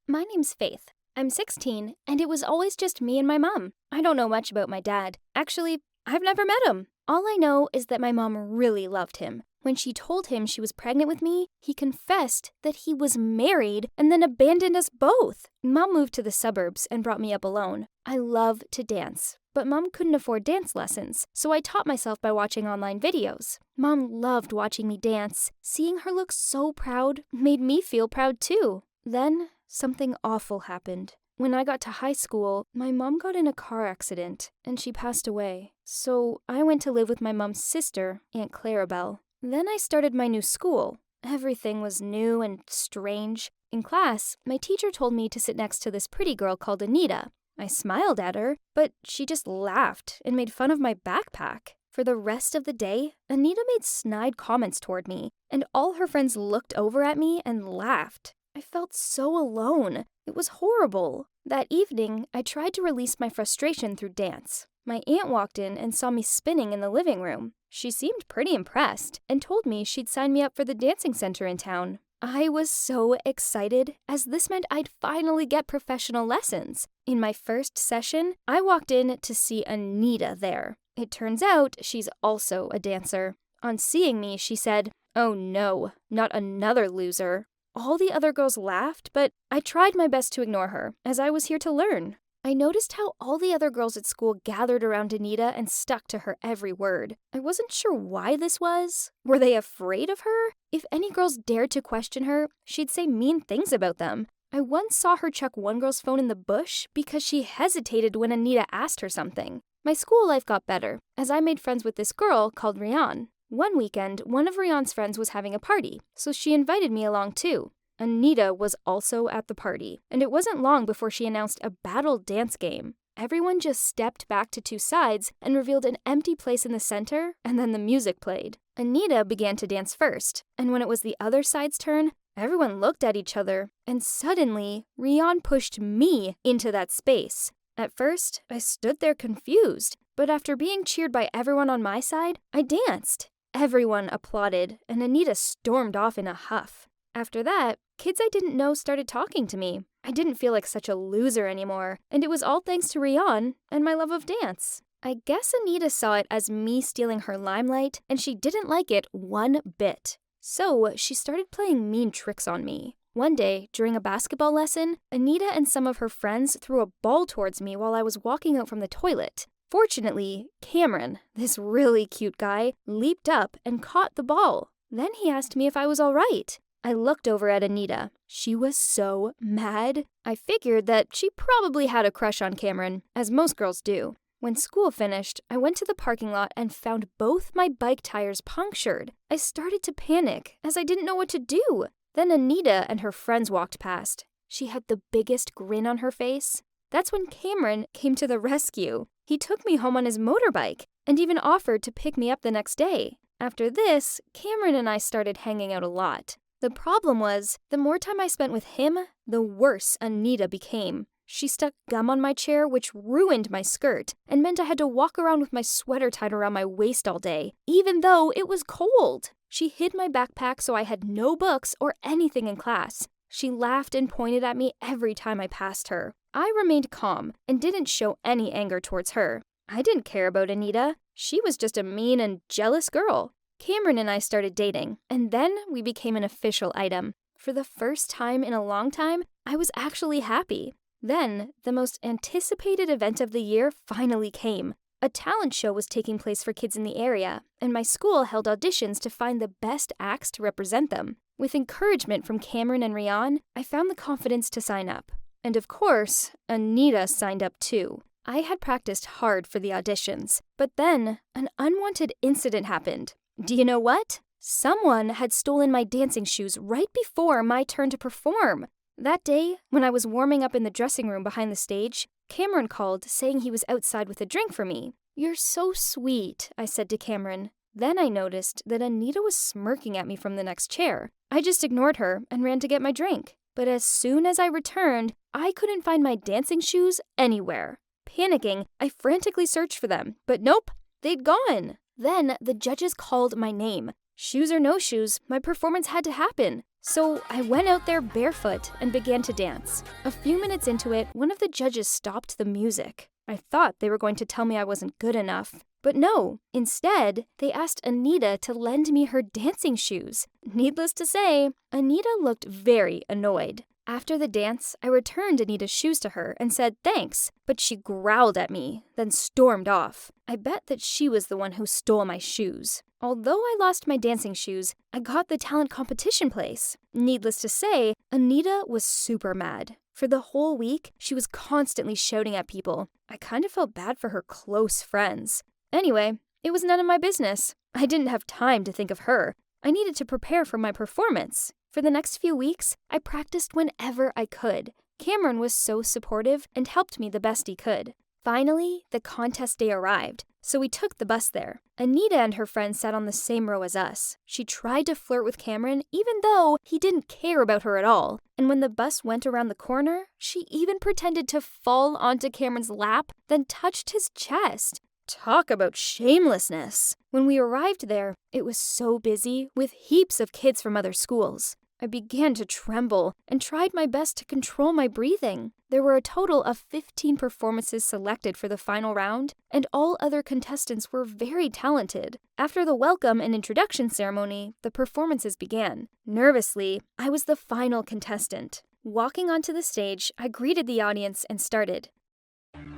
My name's Faith. I'm 16, and it was always just me and my mom. I don't know much about my dad. Actually, I've never met him. All I know is that my mom really loved him. When she told him she was pregnant with me, he confessed that he was married and then abandoned us both. Mom moved to the suburbs and brought me up alone. I love to dance, but Mom couldn't afford dance lessons, so I taught myself by watching online videos. Mom loved watching me dance. Seeing her look so proud made me feel proud too. Then, something awful happened. When I got to high school, my mom got in a car accident, and she passed away. So I went to live with my mom's sister, Aunt Clarabelle. Then I started my new school. Everything was new and strange. In class, my teacher told me to sit next to this pretty girl called Anita. I smiled at her, but she just laughed and made fun of my backpack. For the rest of the day, Anita made snide comments toward me, and all her friends looked over at me and laughed. I felt so alone. It was horrible. That evening, I tried to release my frustration through dance. My aunt walked in and saw me spinning in the living room. She seemed pretty impressed and told me she'd sign me up for the dancing center in town. I was so excited, as this meant I'd finally get professional lessons. In my first session, I walked in to see Anita there. It turns out she's also a dancer. On seeing me, she said, "Oh no, not another loser." All the other girls laughed, but I tried my best to ignore her, as I was here to learn. I noticed how all the other girls at school gathered around Anita and stuck to her every word. I wasn't sure why this was. Were they afraid of her? If any girls dared to question her, she'd say mean things about them. I once saw her chuck one girl's phone in the bush because she hesitated when Anita asked her something. My school life got better, as I made friends with this girl called Rian. One weekend, one of Rian's friends was having a party, so she invited me along too. Anita was also at the party, and it wasn't long before she announced a battle dance game. Everyone just stepped back to two sides and revealed an empty place in the center, and then the music played. Anita began to dance first, and when it was the other side's turn, everyone looked at each other, and suddenly, Rian pushed me into that space. At first, I stood there confused, but after being cheered by everyone on my side, I danced. Everyone applauded, and Anita stormed off in a huff. After that, kids I didn't know started talking to me. I didn't feel like such a loser anymore, and it was all thanks to Rian and my love of dance. I guess Anita saw it as me stealing her limelight, and she didn't like it one bit. So she started playing mean tricks on me. One day, during a basketball lesson, Anita and some of her friends threw a ball towards me while I was walking out from the toilet. Fortunately, Cameron, this really cute guy, leaped up and caught the ball. Then he asked me if I was all right. I looked over at Anita. She was so mad. I figured that she probably had a crush on Cameron, as most girls do. When school finished, I went to the parking lot and found both my bike tires punctured. I started to panic, as I didn't know what to do. Then Anita and her friends walked past. She had the biggest grin on her face. That's when Cameron came to the rescue. He took me home on his motorbike, and even offered to pick me up the next day. After this, Cameron and I started hanging out a lot. The problem was, the more time I spent with him, the worse Anita became. She stuck gum on my chair, which ruined my skirt, and meant I had to walk around with my sweater tied around my waist all day, even though it was cold. She hid my backpack so I had no books or anything in class. She laughed and pointed at me every time I passed her. I remained calm and didn't show any anger towards her. I didn't care about Anita. She was just a mean and jealous girl. Cameron and I started dating, and then we became an official item. For the first time in a long time, I was actually happy. Then, the most anticipated event of the year finally came. A talent show was taking place for kids in the area, and my school held auditions to find the best acts to represent them. With encouragement from Cameron and Rian, I found the confidence to sign up. And of course, Anita signed up too. I had practiced hard for the auditions, but then an unwanted incident happened. Do you know what? Someone had stolen my dancing shoes right before my turn to perform. That day, when I was warming up in the dressing room behind the stage, Cameron called, saying he was outside with a drink for me. "You're so sweet," I said to Cameron. Then I noticed that Anita was smirking at me from the next chair. I just ignored her and ran to get my drink. But as soon as I returned, I couldn't find my dancing shoes anywhere. Panicking, I frantically searched for them, but nope, they'd gone. Then the judges called my name. Shoes or no shoes, my performance had to happen. So I went out there barefoot and began to dance. A few minutes into it, one of the judges stopped the music. I thought they were going to tell me I wasn't good enough. But no, instead, they asked Anita to lend me her dancing shoes. Needless to say, Anita looked very annoyed. After the dance, I returned Anita's shoes to her and said thanks, but she growled at me, then stormed off. I bet that she was the one who stole my shoes. Although I lost my dancing shoes, I got the talent competition place. Needless to say, Anita was super mad. For the whole week, she was constantly shouting at people. I kind of felt bad for her close friends. Anyway, it was none of my business. I didn't have time to think of her. I needed to prepare for my performance. For the next few weeks, I practiced whenever I could. Cameron was so supportive and helped me the best he could. Finally, the contest day arrived, so we took the bus there. Anita and her friends sat on the same row as us. She tried to flirt with Cameron even though he didn't care about her at all. And when the bus went around the corner, she even pretended to fall onto Cameron's lap, then touched his chest. Talk about shamelessness. When we arrived there, it was so busy with heaps of kids from other schools. I began to tremble and tried my best to control my breathing. There were a total of 15 performances selected for the final round, and all other contestants were very talented. After the welcome and introduction ceremony, the performances began. Nervously, I was the final contestant. Walking onto the stage, I greeted the audience and started.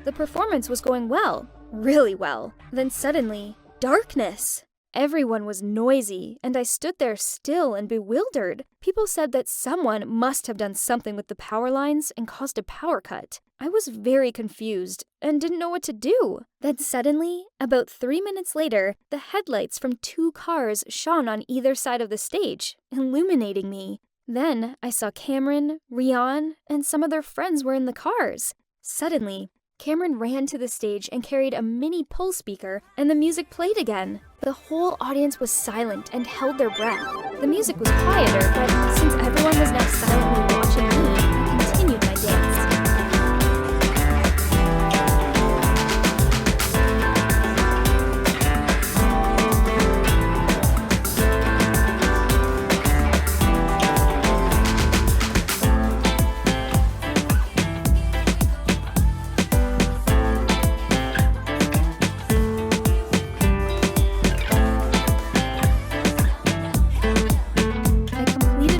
The performance was going well, really well. Then suddenly, darkness. Everyone was noisy, and I stood there still and bewildered. People said that someone must have done something with the power lines and caused a power cut. I was very confused and didn't know what to do. Then suddenly, about 3 minutes later, the headlights from 2 cars shone on either side of the stage, illuminating me. Then I saw Cameron, Rian, and some of their friends were in the cars. Suddenly, Cameron ran to the stage and carried a mini pull speaker, and the music played again. The whole audience was silent and held their breath. The music was quieter, but since everyone was now silently watching me, I continued my dance.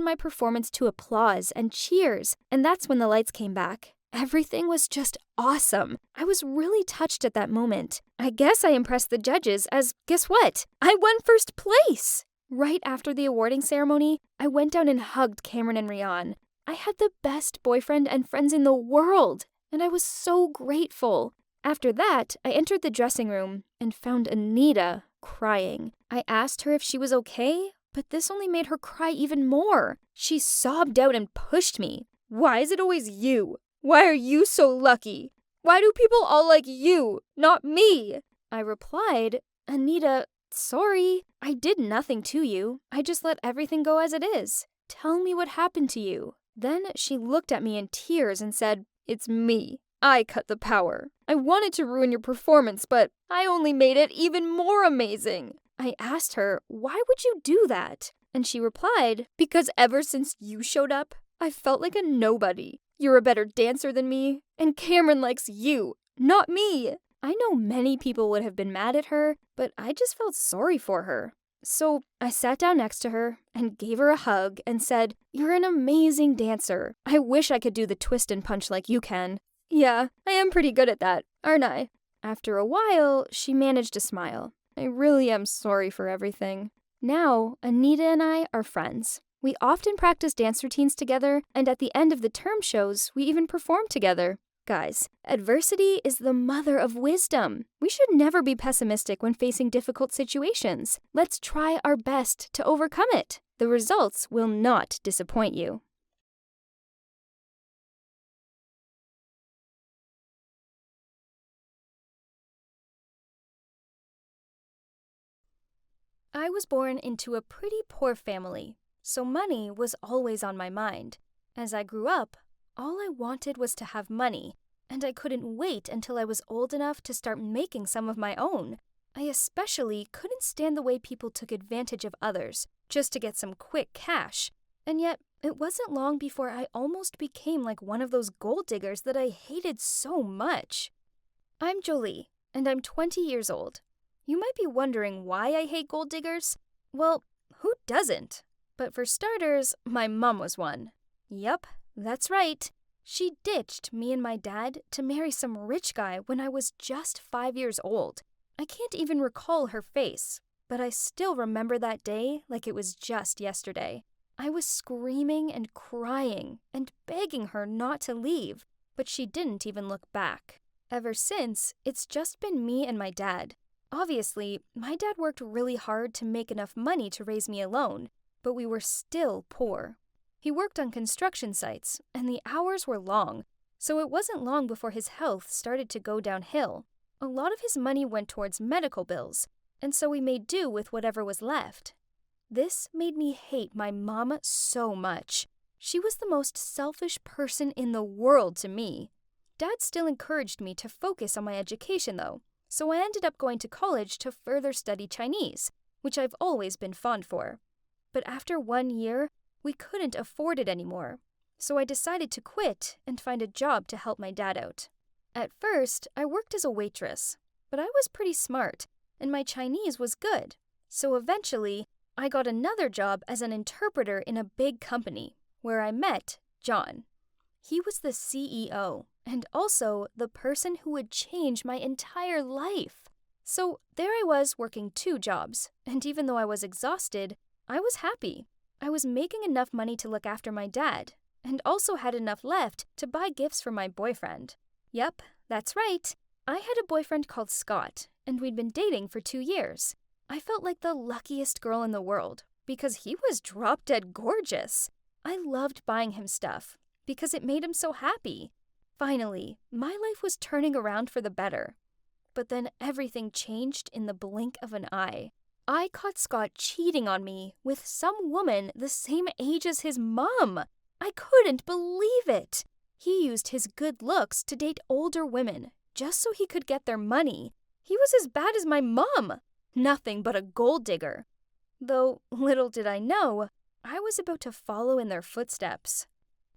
My performance to applause and cheers, and that's when the lights came back. Everything was just awesome. I was really touched at that moment. I guess I impressed the judges as, guess what? I won first place! Right after the awarding ceremony, I went down and hugged Cameron and Rian. I had the best boyfriend and friends in the world, and I was so grateful. After that, I entered the dressing room and found Anita crying. I asked her if she was okay, but this only made her cry even more. She sobbed out and pushed me. Why is it always you? Why are you so lucky? Why do people all like you, not me? I replied, Anita, sorry. I did nothing to you. I just let everything go as it is. Tell me what happened to you. Then she looked at me in tears and said, it's me. I cut the power. I wanted to ruin your performance, but I only made it even more amazing. I asked her, why would you do that? And she replied, because ever since you showed up, I felt like a nobody. You're a better dancer than me, and Cameron likes you, not me. I know many people would have been mad at her, but I just felt sorry for her. So I sat down next to her and gave her a hug and said, you're an amazing dancer. I wish I could do the twist and punch like you can. Yeah, I am pretty good at that, aren't I? After a while, she managed to smile. I really am sorry for everything. Now, Anita and I are friends. We often practice dance routines together, and at the end of the term shows, we even perform together. Guys, adversity is the mother of wisdom. We should never be pessimistic when facing difficult situations. Let's try our best to overcome it. The results will not disappoint you. I was born into a pretty poor family, so money was always on my mind. As I grew up, all I wanted was to have money, and I couldn't wait until I was old enough to start making some of my own. I especially couldn't stand the way people took advantage of others just to get some quick cash. And yet, it wasn't long before I almost became like one of those gold diggers that I hated so much. I'm Jolie, and I'm 20 years old. You might be wondering why I hate gold diggers. Well, who doesn't? But for starters, my mom was one. Yup, that's right. She ditched me and my dad to marry some rich guy when I was just 5 years old. I can't even recall her face, but I still remember that day like it was just yesterday. I was screaming and crying and begging her not to leave, but she didn't even look back. Ever since, it's just been me and my dad. Obviously, my dad worked really hard to make enough money to raise me alone, but we were still poor. He worked on construction sites, and the hours were long, so it wasn't long before his health started to go downhill. A lot of his money went towards medical bills, and so we made do with whatever was left. This made me hate my mom so much. She was the most selfish person in the world to me. Dad still encouraged me to focus on my education, though, so I ended up going to college to further study Chinese, which I've always been fond for. But after 1 year, we couldn't afford it anymore, so I decided to quit and find a job to help my dad out. At first, I worked as a waitress, but I was pretty smart, and my Chinese was good, so eventually, I got another job as an interpreter in a big company, where I met John. He was the CEO, and also the person who would change my entire life. So there I was working 2 jobs, and even though I was exhausted, I was happy. I was making enough money to look after my dad, and also had enough left to buy gifts for my boyfriend. Yep, that's right. I had a boyfriend called Scott, and we'd been dating for 2 years. I felt like the luckiest girl in the world, because he was drop-dead gorgeous. I loved buying him stuff, because it made him so happy. Finally, my life was turning around for the better. But then everything changed in the blink of an eye. I caught Scott cheating on me with some woman the same age as his mom. I couldn't believe it. He used his good looks to date older women, just so he could get their money. He was as bad as my mom. Nothing but a gold digger. Though, little did I know, I was about to follow in their footsteps.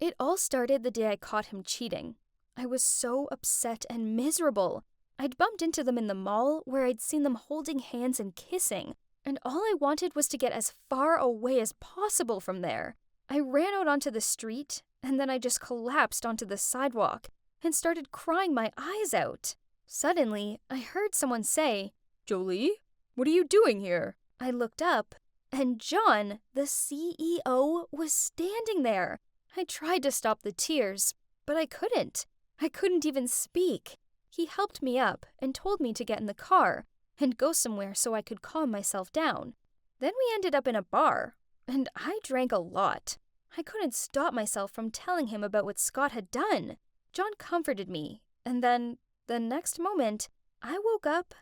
It all started the day I caught him cheating. I was so upset and miserable. I'd bumped into them in the mall where I'd seen them holding hands and kissing, and all I wanted was to get as far away as possible from there. I ran out onto the street, and then I just collapsed onto the sidewalk and started crying my eyes out. Suddenly, I heard someone say, "Jolie? What are you doing here?" I looked up, and John, the CEO, was standing there. I tried to stop the tears, but I couldn't. I couldn't even speak. He helped me up and told me to get in the car and go somewhere so I could calm myself down. Then we ended up in a bar, and I drank a lot. I couldn't stop myself from telling him about what Scott had done. John comforted me, and then, the next moment, I woke up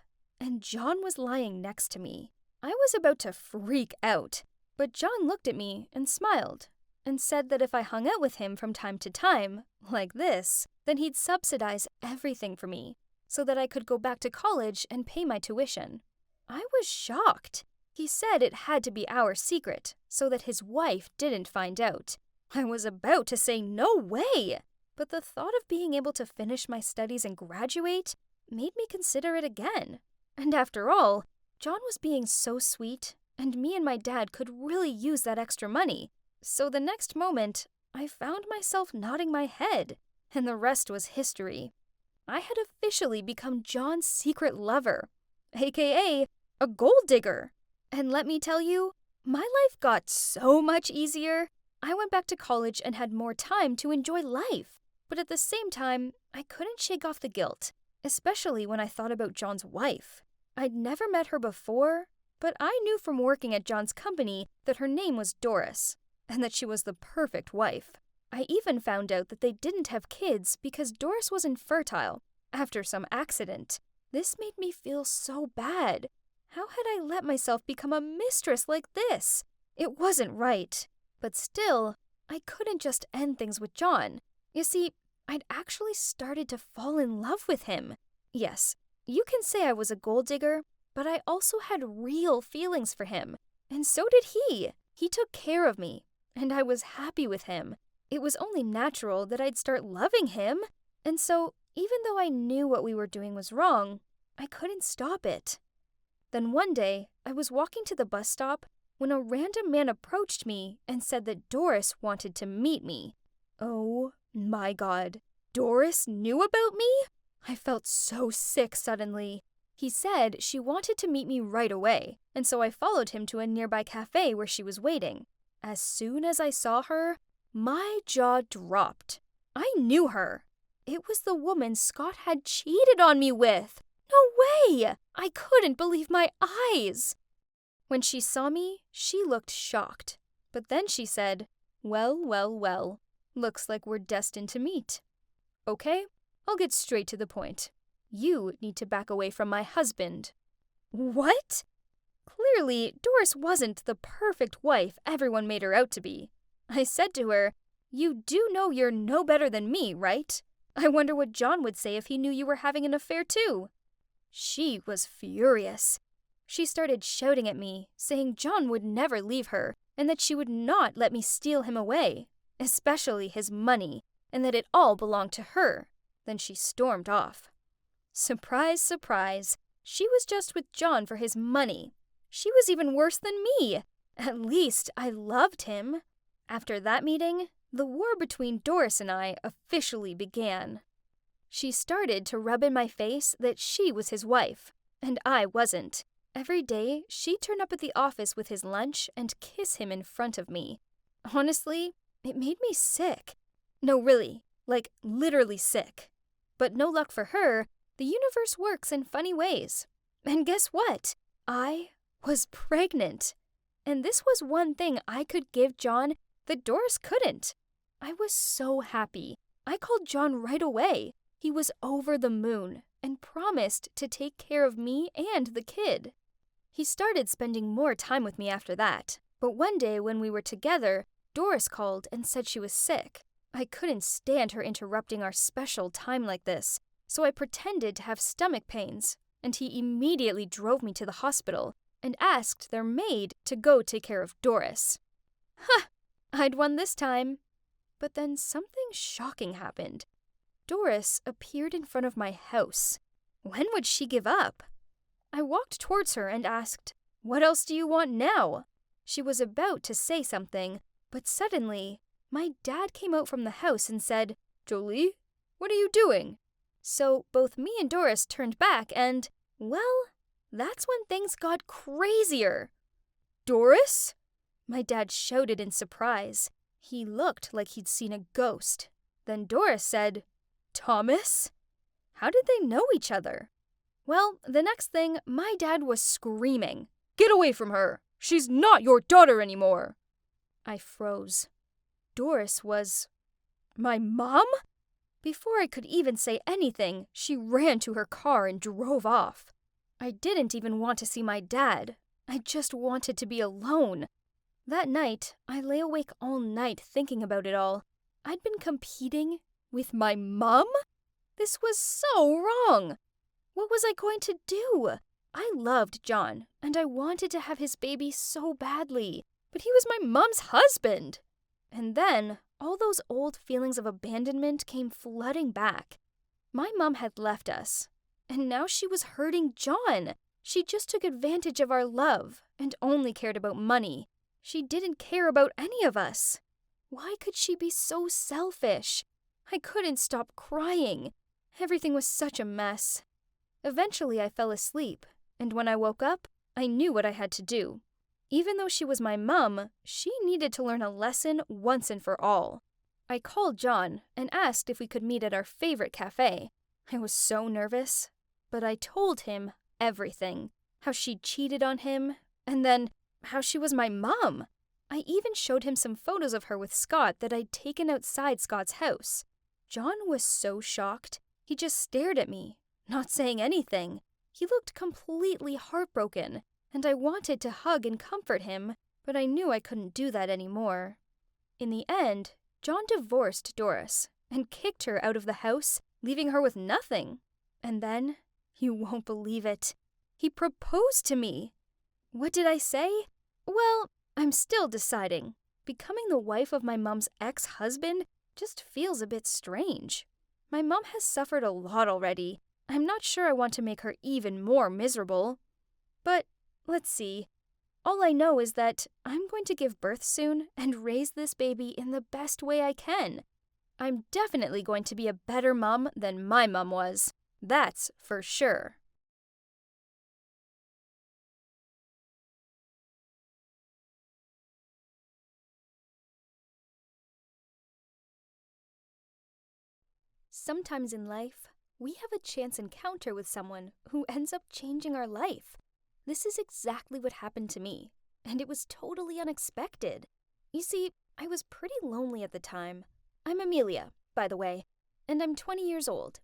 and John was lying next to me. I was about to freak out, but John looked at me and smiled, and said that if I hung out with him from time to time, like this, then he'd subsidize everything for me, so that I could go back to college and pay my tuition. I was shocked. He said it had to be our secret, so that his wife didn't find out. I was about to say no way, but the thought of being able to finish my studies and graduate made me consider it again. And after all, John was being so sweet, and me and my dad could really use that extra money. So the next moment, I found myself nodding my head, and the rest was history. I had officially become John's secret lover, aka a gold digger. And let me tell you, my life got so much easier. I went back to college and had more time to enjoy life. But at the same time, I couldn't shake off the guilt, especially when I thought about John's wife. I'd never met her before, but I knew from working at John's company that her name was Doris, and that she was the perfect wife. I even found out that they didn't have kids because Doris was infertile after some accident. This made me feel so bad. How had I let myself become a mistress like this? It wasn't right. But still, I couldn't just end things with John. You see, I'd actually started to fall in love with him. Yes, you can say I was a gold digger, but I also had real feelings for him. And so did he. He took care of me, and I was happy with him. It was only natural that I'd start loving him, and so even though I knew what we were doing was wrong, I couldn't stop it. Then one day, I was walking to the bus stop when a random man approached me and said that Doris wanted to meet me. Oh my God, Doris knew about me? I felt so sick suddenly. He said she wanted to meet me right away, and so I followed him to a nearby cafe where she was waiting. As soon as I saw her, my jaw dropped. I knew her. It was the woman Scott had cheated on me with. No way! I couldn't believe my eyes. When she saw me, she looked shocked. But then she said, well, looks like we're destined to meet. Okay, I'll get straight to the point. You need to back away from my husband. What? Clearly, Doris wasn't the perfect wife everyone made her out to be. I said to her, "You do know you're no better than me, right? I wonder what John would say if he knew you were having an affair too." She was furious. She started shouting at me, saying John would never leave her, and that she would not let me steal him away, especially his money, and that it all belonged to her. Then she stormed off. Surprise, surprise, she was just with John for his money. She was even worse than me. At least I loved him. After that meeting, the war between Doris and I officially began. She started to rub in my face that she was his wife, and I wasn't. Every day, she'd turn up at the office with his lunch and kiss him in front of me. Honestly, it made me sick. No, really, like literally sick. But no luck for her, the universe works in funny ways. And guess what? I was pregnant. And this was one thing I could give John that Doris couldn't. I was so happy. I called John right away. He was over the moon and promised to take care of me and the kid. He started spending more time with me after that. But one day when we were together, Doris called and said she was sick. I couldn't stand her interrupting our special time like this, so I pretended to have stomach pains, and he immediately drove me to the hospital and asked their maid to go take care of Doris. Huh, I'd won this time. But then something shocking happened. Doris appeared in front of my house. When would she give up? I walked towards her and asked, "What else do you want now?" She was about to say something, but suddenly, my dad came out from the house and said, "Jolie, what are you doing?" So both me and Doris turned back and, well, that's when things got crazier. "Doris?" My dad shouted in surprise. He looked like he'd seen a ghost. Then Doris said, "Thomas?" How did they know each other? Well, the next thing, my dad was screaming, "Get away from her! She's not your daughter anymore!" I froze. Doris was my mom? Before I could even say anything, she ran to her car and drove off. I didn't even want to see my dad. I just wanted to be alone. That night, I lay awake all night thinking about it all. I'd been competing with my mom? This was so wrong. What was I going to do? I loved John, and I wanted to have his baby so badly, but he was my mom's husband. And then, all those old feelings of abandonment came flooding back. My mom had left us, and now she was hurting John. She just took advantage of our love and only cared about money. She didn't care about any of us. Why could she be so selfish? I couldn't stop crying. Everything was such a mess. Eventually, I fell asleep, and when I woke up, I knew what I had to do. Even though she was my mom, she needed to learn a lesson once and for all. I called John and asked if we could meet at our favorite cafe. I was so nervous, but I told him everything. How she cheated on him, and then how she was my mom. I even showed him some photos of her with Scott that I'd taken outside Scott's house. John was so shocked, he just stared at me, not saying anything. He looked completely heartbroken, and I wanted to hug and comfort him, but I knew I couldn't do that anymore. In the end, John divorced Doris and kicked her out of the house, leaving her with nothing. And then, you won't believe it, he proposed to me. What did I say? Well, I'm still deciding, becoming the wife of my mom's ex-husband just feels a bit strange. My mom has suffered a lot already. I'm not sure I want to make her even more miserable. But let's see. All I know is that I'm going to give birth soon and raise this baby in the best way I can. I'm definitely going to be a better mom than my mom was. That's for sure. Sometimes in life, we have a chance encounter with someone who ends up changing our life. This is exactly what happened to me, and it was totally unexpected. You see, I was pretty lonely at the time. I'm Amelia, by the way, and I'm 20 years old.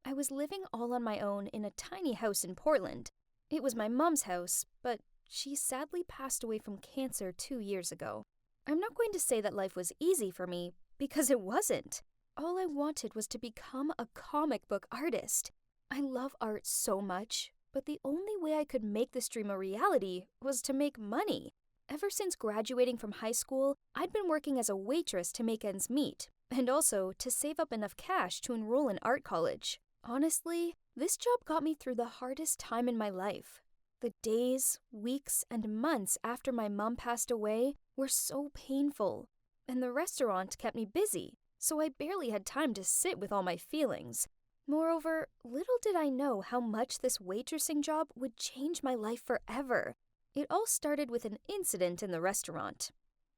I was living all on my own in a tiny house in Portland. It was my mom's house, but she sadly passed away from cancer 2 years ago. I'm not going to say that life was easy for me, because it wasn't. All I wanted was to become a comic book artist. I love art so much, but the only way I could make this dream a reality was to make money. Ever since graduating from high school, I'd been working as a waitress to make ends meet, and also to save up enough cash to enroll in art college. Honestly, this job got me through the hardest time in my life. The days, weeks, and months after my mom passed away were so painful, and the restaurant kept me busy, so I barely had time to sit with all my feelings. Moreover, little did I know how much this waitressing job would change my life forever. It all started with an incident in the restaurant.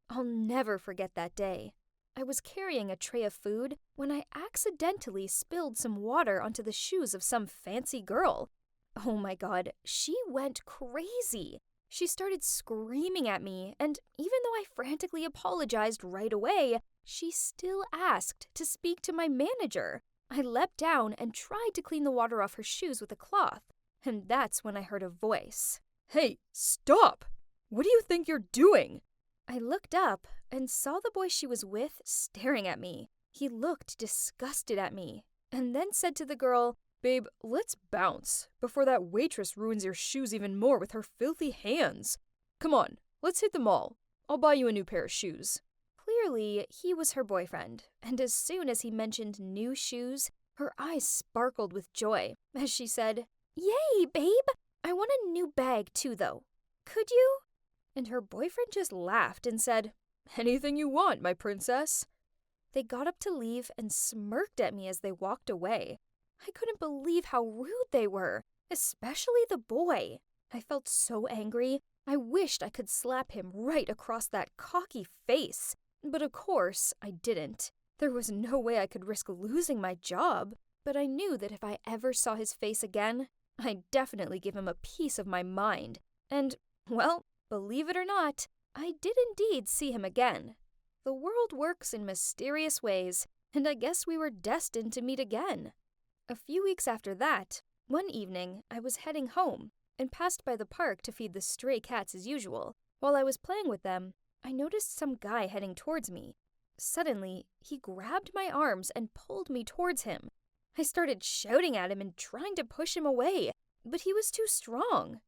I'll never forget that day. I was carrying a tray of food when I accidentally spilled some water onto the shoes of some fancy girl. Oh my god, she went crazy. She started screaming at me, and even though I frantically apologized right away, she still asked to speak to my manager. I leapt down and tried to clean the water off her shoes with a cloth, and that's when I heard a voice. Hey, stop! What do you think you're doing? I looked up and saw the boy she was with staring at me. He looked disgusted at me, and then said to the girl, Babe, let's bounce before that waitress ruins your shoes even more with her filthy hands. Come on, let's hit the mall. I'll buy you a new pair of shoes. Clearly, he was her boyfriend, and as soon as he mentioned new shoes, her eyes sparkled with joy as she said, "Yay, babe! I want a new bag too, though. Could you?" And her boyfriend just laughed and said, Anything you want, my princess. They got up to leave and smirked at me as they walked away. I couldn't believe how rude they were, especially the boy. I felt so angry. I wished I could slap him right across that cocky face. But of course, I didn't. There was no way I could risk losing my job. But I knew that if I ever saw his face again, I'd definitely give him a piece of my mind. And, well, believe it or not, I did indeed see him again. The world works in mysterious ways, and I guess we were destined to meet again. A few weeks after that, one evening, I was heading home and passed by the park to feed the stray cats as usual. While I was playing with them, I noticed some guy heading towards me. Suddenly, he grabbed my arms and pulled me towards him. I started shouting at him and trying to push him away, but he was too strong.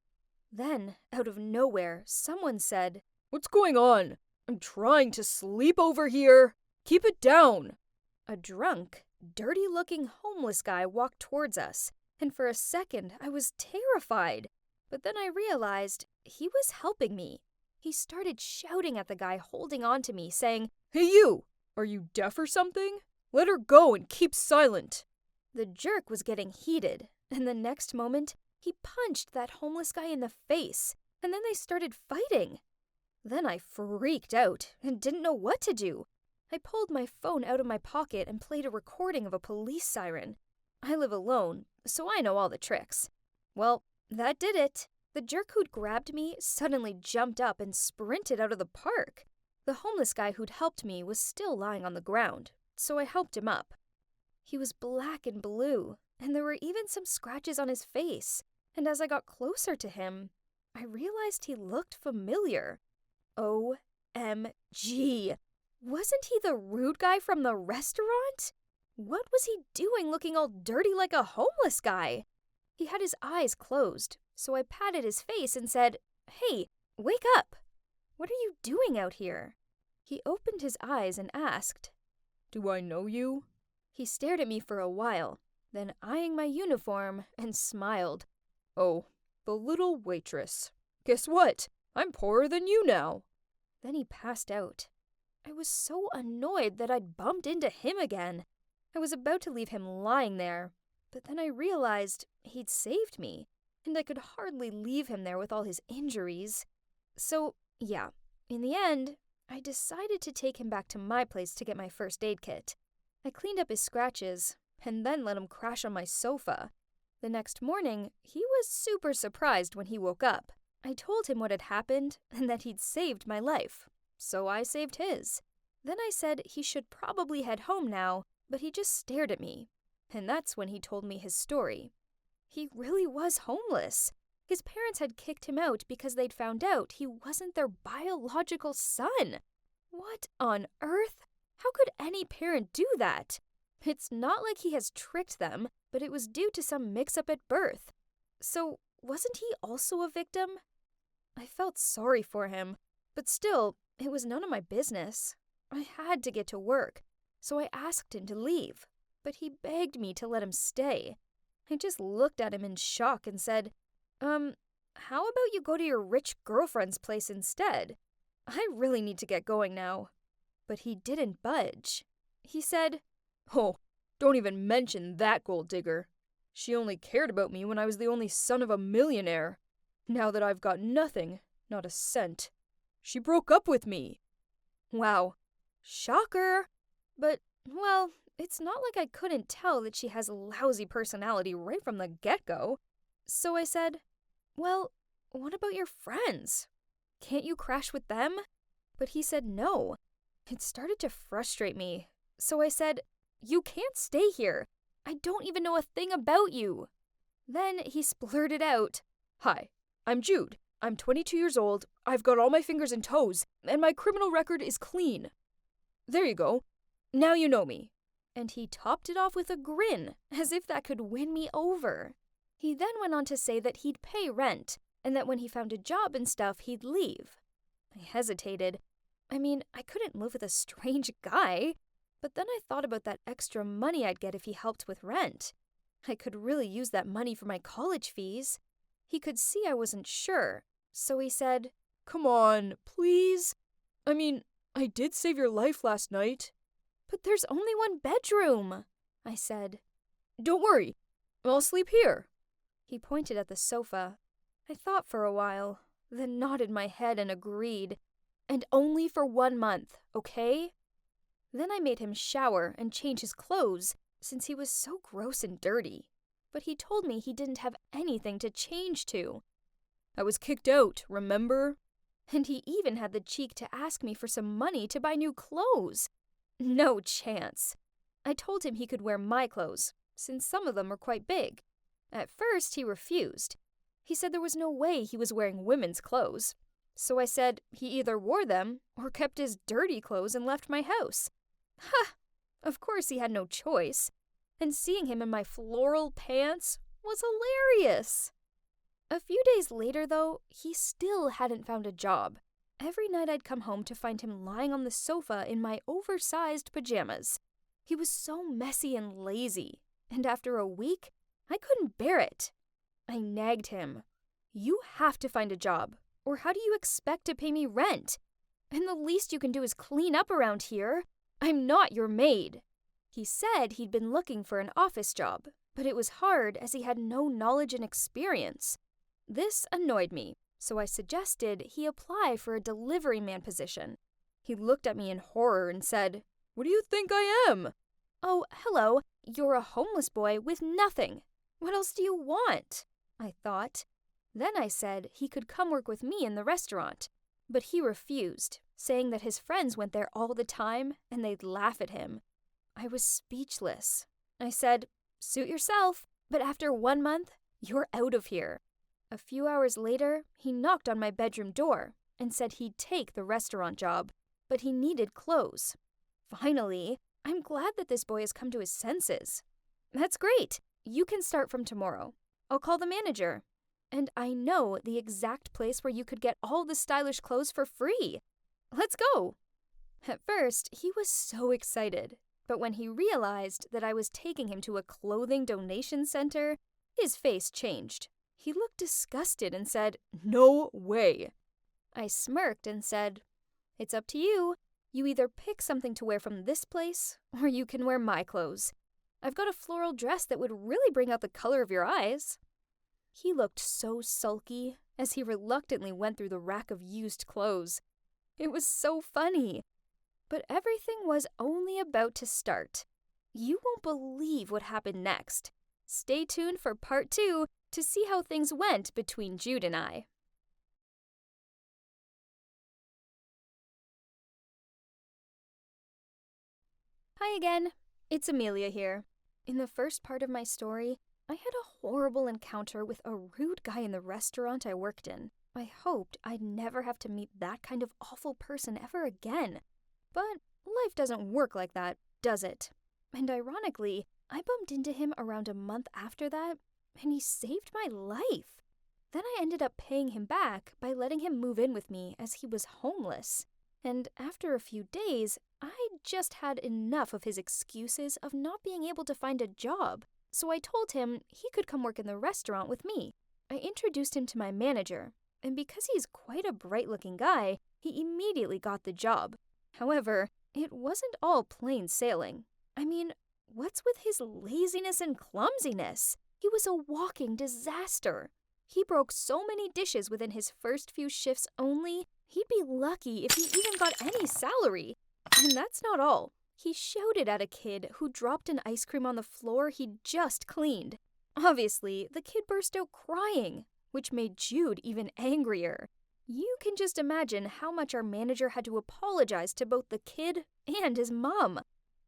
Then, out of nowhere, someone said, What's going on? I'm trying to sleep over here. Keep it down. A drunk, dirty-looking homeless guy walked towards us, and for a second I was terrified. But then I realized he was helping me. He started shouting at the guy holding on to me, saying, Hey you! Are you deaf or something? Let her go and keep silent. The jerk was getting heated, and the next moment, he punched that homeless guy in the face, and then they started fighting. Then I freaked out and didn't know what to do. I pulled my phone out of my pocket and played a recording of a police siren. I live alone, so I know all the tricks. Well, that did it. The jerk who'd grabbed me suddenly jumped up and sprinted out of the park. The homeless guy who'd helped me was still lying on the ground, so I helped him up. He was black and blue, and there were even some scratches on his face, and as I got closer to him, I realized he looked familiar. OMG! Wasn't he the rude guy from the restaurant? What was he doing looking all dirty like a homeless guy? He had his eyes closed, so I patted his face and said, Hey, wake up! What are you doing out here? He opened his eyes and asked, "Do I know you?" He stared at me for a while, then eyeing my uniform and smiled. "Oh, the little waitress. Guess what? I'm poorer than you now." Then he passed out. I was so annoyed that I'd bumped into him again. I was about to leave him lying there, but then I realized he'd saved me, and I could hardly leave him there with all his injuries. So, yeah, in the end, I decided to take him back to my place to get my first aid kit. I cleaned up his scratches, and then let him crash on my sofa. The next morning, he was super surprised when he woke up. I told him what had happened and that he'd saved my life, so I saved his. Then I said he should probably head home now, but he just stared at me. And that's when he told me his story. He really was homeless. His parents had kicked him out because they'd found out he wasn't their biological son. What on earth? How could any parent do that? It's not like he has tricked them, but it was due to some mix-up at birth. So, wasn't he also a victim? I felt sorry for him, but still, it was none of my business. I had to get to work, so I asked him to leave, but he begged me to let him stay. I just looked at him in shock and said, how about you go to your rich girlfriend's place instead? I really need to get going now. But he didn't budge. He said, "Oh, don't even mention that gold digger. She only cared about me when I was the only son of a millionaire. Now that I've got nothing, not a cent, she broke up with me." Wow, shocker. But, well, it's not like I couldn't tell that she has a lousy personality right from the get-go. So I said, well, what about your friends? Can't you crash with them? But he said no. It started to frustrate me. So I said, you can't stay here. I don't even know a thing about you. Then he splurted out, "Hi, I'm Jude. I'm 22 years old, I've got all my fingers and toes, and my criminal record is clean. There you go. Now you know me." And he topped it off with a grin, as if that could win me over. He then went on to say that he'd pay rent, and that when he found a job and stuff, he'd leave. I hesitated. I mean, I couldn't live with a strange guy. But then I thought about that extra money I'd get if he helped with rent. I could really use that money for my college fees. He could see I wasn't sure, so he said, "Come on, please. I mean, I did save your life last night." "But there's only one bedroom," I said. "Don't worry, I'll sleep here." He pointed at the sofa. I thought for a while, then nodded my head and agreed. And only for 1 month, okay? Then I made him shower and change his clothes, since he was so gross and dirty. But he told me he didn't have anything to change to. "I was kicked out, remember?" And he even had the cheek to ask me for some money to buy new clothes. No chance. I told him he could wear my clothes, since some of them were quite big. At first, he refused. He said there was no way he was wearing women's clothes. So I said he either wore them or kept his dirty clothes and left my house. Ha! Of course he had no choice. And seeing him in my floral pants was hilarious. A few days later, though, he still hadn't found a job. Every night I'd come home to find him lying on the sofa in my oversized pajamas. He was so messy and lazy, and after a week, I couldn't bear it. I nagged him. "You have to find a job, or how do you expect to pay me rent? And the least you can do is clean up around here. I'm not your maid." He said he'd been looking for an office job, but it was hard as he had no knowledge and experience. This annoyed me, so I suggested he apply for a delivery man position. He looked at me in horror and said, "What do you think I am?" "Oh, hello, you're a homeless boy with nothing. What else do you want?" I thought. Then I said he could come work with me in the restaurant, but he refused, saying that his friends went there all the time and they'd laugh at him. I was speechless. I said, "Suit yourself, but after 1 month, you're out of here." A few hours later, he knocked on my bedroom door and said he'd take the restaurant job, but he needed clothes. Finally, I'm glad that this boy has come to his senses. "That's great. You can start from tomorrow. I'll call the manager. And I know the exact place where you could get all the stylish clothes for free. Let's go." At first, he was so excited, but when he realized that I was taking him to a clothing donation center, his face changed. He looked disgusted and said, "No way." I smirked and said, "It's up to you. You either pick something to wear from this place, or you can wear my clothes. I've got a floral dress that would really bring out the color of your eyes." He looked so sulky as he reluctantly went through the rack of used clothes. It was so funny. But everything was only about to start. You won't believe what happened next. Stay tuned for part 2 to see how things went between Jude and I. Hi again, it's Amelia here. In the first part of my story, I had a horrible encounter with a rude guy in the restaurant I worked in. I hoped I'd never have to meet that kind of awful person ever again. But life doesn't work like that, does it? And ironically, I bumped into him around a month after that, and he saved my life. Then I ended up paying him back by letting him move in with me as he was homeless. And after a few days, I just had enough of his excuses of not being able to find a job. So I told him he could come work in the restaurant with me. I introduced him to my manager, and because he's quite a bright-looking guy, he immediately got the job. However, it wasn't all plain sailing. I mean, what's with his laziness and clumsiness? He was a walking disaster. He broke so many dishes within his first few shifts only, he'd be lucky if he even got any salary. And that's not all. He shouted at a kid who dropped an ice cream on the floor he'd just cleaned. Obviously, the kid burst out crying, which made Jude even angrier. You can just imagine how much our manager had to apologize to both the kid and his mom.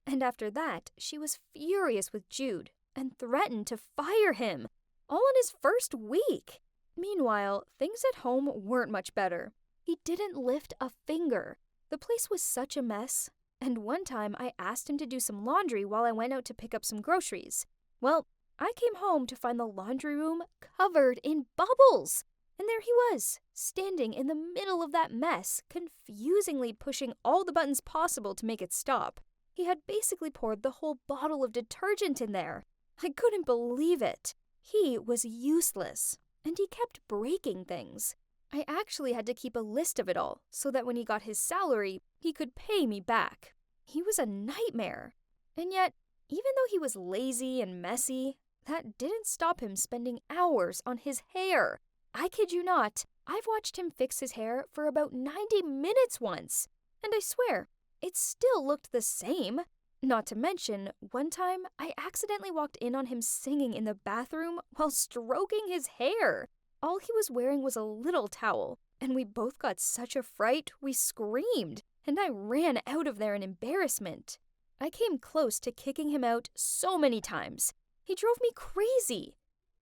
And after that, she was furious with Jude and threatened to fire him, all in his first week. Meanwhile, things at home weren't much better. He didn't lift a finger. The place was such a mess, and one time I asked him to do some laundry while I went out to pick up some groceries. Well, I came home to find the laundry room covered in bubbles. And there he was, standing in the middle of that mess, confusingly pushing all the buttons possible to make it stop. He had basically poured the whole bottle of detergent in there. I couldn't believe it. He was useless, and he kept breaking things. I actually had to keep a list of it all, so that when he got his salary, he could pay me back. He was a nightmare. And yet, even though he was lazy and messy, that didn't stop him spending hours on his hair. I kid you not, I've watched him fix his hair for about 90 minutes once, and I swear, it still looked the same. Not to mention, one time I accidentally walked in on him singing in the bathroom while stroking his hair. All he was wearing was a little towel, and we both got such a fright we screamed, and I ran out of there in embarrassment. I came close to kicking him out so many times. He drove me crazy.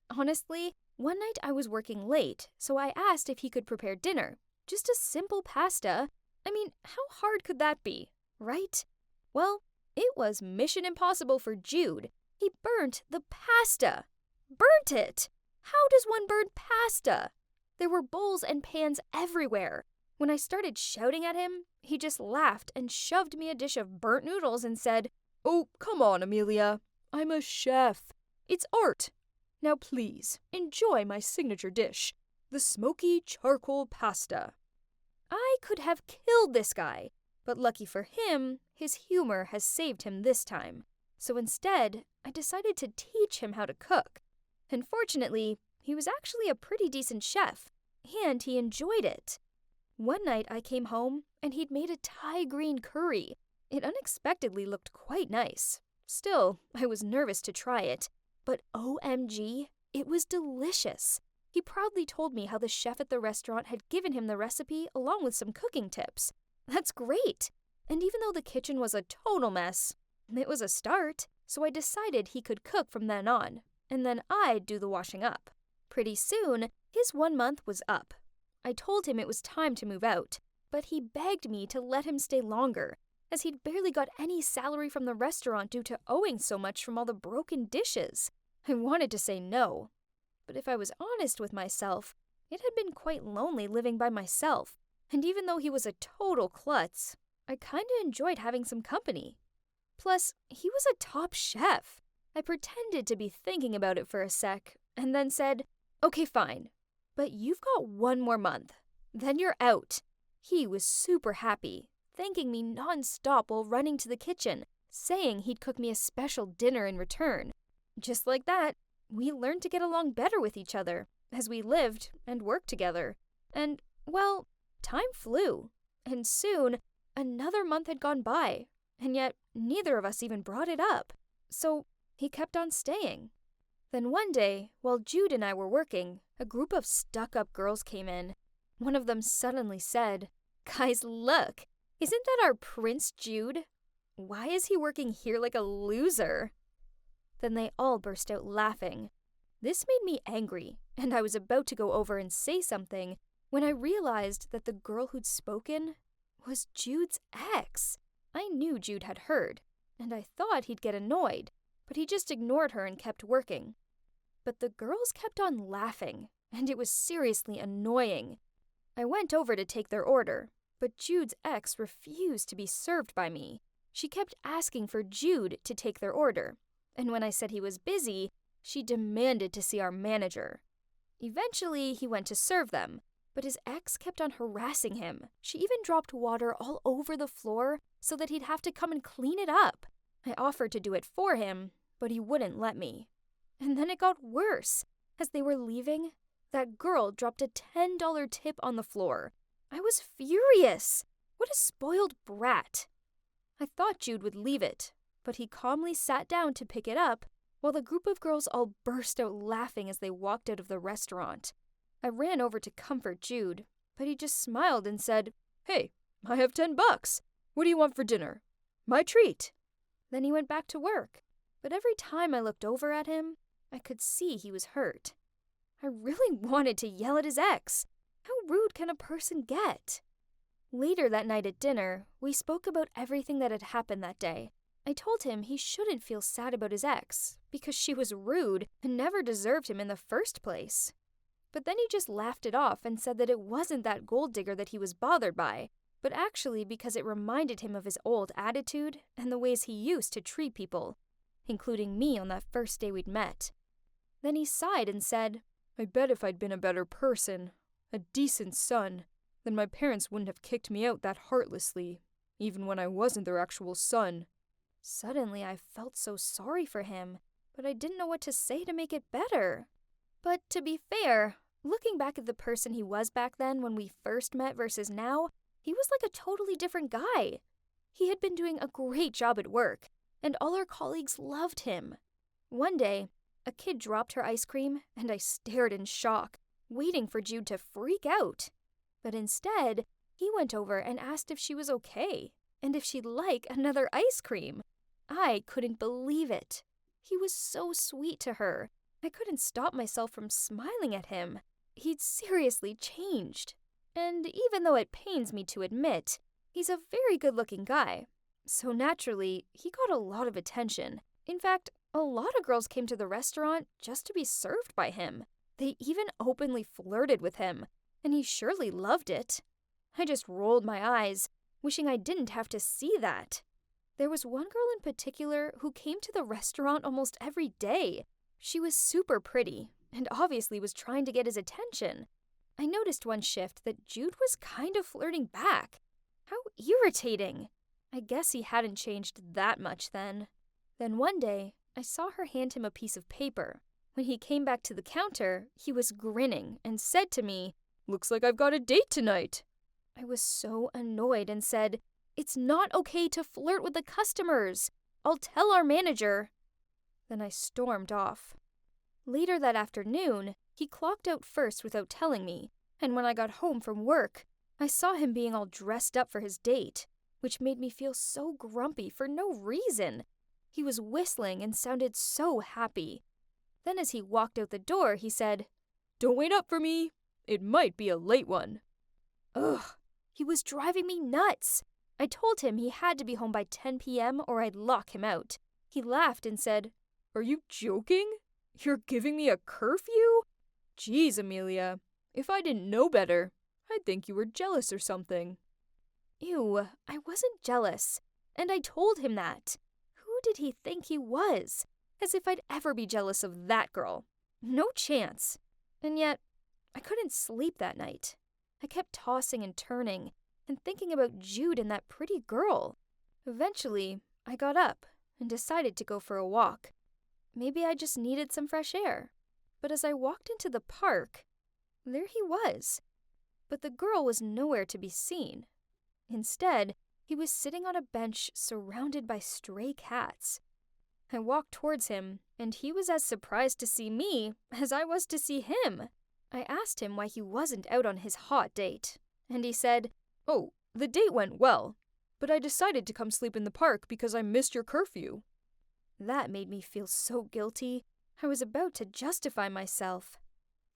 Honestly, one night I was working late, so I asked if he could prepare dinner. Just a simple pasta. I mean, how hard could that be, right? Well, it was mission impossible for Jude. He burnt the pasta. Burnt it! How does one burn pasta? There were bowls and pans everywhere. When I started shouting at him, he just laughed and shoved me a dish of burnt noodles and said, "Oh, come on, Amelia. I'm a chef. It's art. Now please, enjoy my signature dish, the smoky charcoal pasta." I could have killed this guy, but lucky for him, his humor has saved him this time. So instead, I decided to teach him how to cook. And fortunately, he was actually a pretty decent chef, and he enjoyed it. One night I came home, and he'd made a Thai green curry. It unexpectedly looked quite nice. Still, I was nervous to try it. But OMG, it was delicious. He proudly told me how the chef at the restaurant had given him the recipe along with some cooking tips. That's great! And even though the kitchen was a total mess, it was a start, so I decided he could cook from then on, and then I'd do the washing up. Pretty soon, his 1 month was up. I told him it was time to move out, but he begged me to let him stay longer, as he'd barely got any salary from the restaurant due to owing so much from all the broken dishes. I wanted to say no, but if I was honest with myself, it had been quite lonely living by myself, and even though he was a total klutz, I kinda enjoyed having some company. Plus, he was a top chef. I pretended to be thinking about it for a sec, and then said, "Okay, fine, but you've got one more month. Then you're out." He was super happy, thanking me non-stop while running to the kitchen, saying he'd cook me a special dinner in return. Just like that, we learned to get along better with each other, as we lived and worked together. And, well, time flew, and soon another month had gone by, and yet neither of us even brought it up. So he kept on staying. Then one day, while Jude and I were working, a group of stuck-up girls came in. One of them suddenly said, "Guys, look! Isn't that our Prince Jude? Why is he working here like a loser?" Then they all burst out laughing. This made me angry, and I was about to go over and say something when I realized that the girl who'd spoken was Jude's ex. I knew Jude had heard, and I thought he'd get annoyed, but he just ignored her and kept working. But the girls kept on laughing, and it was seriously annoying. I went over to take their order, but Jude's ex refused to be served by me. She kept asking for Jude to take their order, and when I said he was busy, she demanded to see our manager. Eventually, he went to serve them, but his ex kept on harassing him. She even dropped water all over the floor so that he'd have to come and clean it up. I offered to do it for him, but he wouldn't let me. And then it got worse. As they were leaving, that girl dropped a $10 tip on the floor. I was furious. What a spoiled brat. I thought Jude would leave it, but he calmly sat down to pick it up while the group of girls all burst out laughing as they walked out of the restaurant. I ran over to comfort Jude, but he just smiled and said, "Hey, I have $10. What do you want for dinner? My treat." Then he went back to work, but every time I looked over at him, I could see he was hurt. I really wanted to yell at his ex. How rude can a person get? Later that night at dinner, we spoke about everything that had happened that day. I told him he shouldn't feel sad about his ex, because she was rude and never deserved him in the first place. But then he just laughed it off and said that it wasn't that gold digger that he was bothered by, but actually because it reminded him of his old attitude and the ways he used to treat people, including me on that first day we'd met. Then he sighed and said, "I bet if I'd been a better person, a decent son, then my parents wouldn't have kicked me out that heartlessly, even when I wasn't their actual son." Suddenly I felt so sorry for him, but I didn't know what to say to make it better. But to be fair, looking back at the person he was back then when we first met versus now, he was like a totally different guy. He had been doing a great job at work, and all our colleagues loved him. One day, a kid dropped her ice cream, and I stared in shock, waiting for Jude to freak out. But instead, he went over and asked if she was okay, and if she'd like another ice cream. I couldn't believe it. He was so sweet to her. I couldn't stop myself from smiling at him. He'd seriously changed. And even though it pains me to admit, he's a very good-looking guy. So naturally, he got a lot of attention. In fact, a lot of girls came to the restaurant just to be served by him. They even openly flirted with him, and he surely loved it. I just rolled my eyes, wishing I didn't have to see that. There was one girl in particular who came to the restaurant almost every day. She was super pretty, and obviously was trying to get his attention. I noticed one shift that Jude was kind of flirting back. How irritating. I guess he hadn't changed that much then. Then one day, I saw her hand him a piece of paper. When he came back to the counter, he was grinning and said to me, "Looks like I've got a date tonight." I was so annoyed and said, "It's not okay to flirt with the customers. I'll tell our manager." Then I stormed off. Later that afternoon, he clocked out first without telling me, and when I got home from work, I saw him being all dressed up for his date, which made me feel so grumpy for no reason. He was whistling and sounded so happy. Then as he walked out the door, he said, "Don't wait up for me. It might be a late one." Ugh, he was driving me nuts. I told him he had to be home by 10 p.m. or I'd lock him out. He laughed and said, "Are you joking? You're giving me a curfew? Geez, Amelia, if I didn't know better, I'd think you were jealous or something." Ew, I wasn't jealous. And I told him that. Who did he think he was? As if I'd ever be jealous of that girl. No chance. And yet, I couldn't sleep that night. I kept tossing and turning and thinking about Jude and that pretty girl. Eventually, I got up and decided to go for a walk. Maybe I just needed some fresh air. But as I walked into the park, there he was. But the girl was nowhere to be seen. Instead, he was sitting on a bench surrounded by stray cats. I walked towards him, and he was as surprised to see me as I was to see him. I asked him why he wasn't out on his hot date, and he said, "Oh, the date went well, but I decided to come sleep in the park because I missed your curfew." That made me feel so guilty. I was about to justify myself.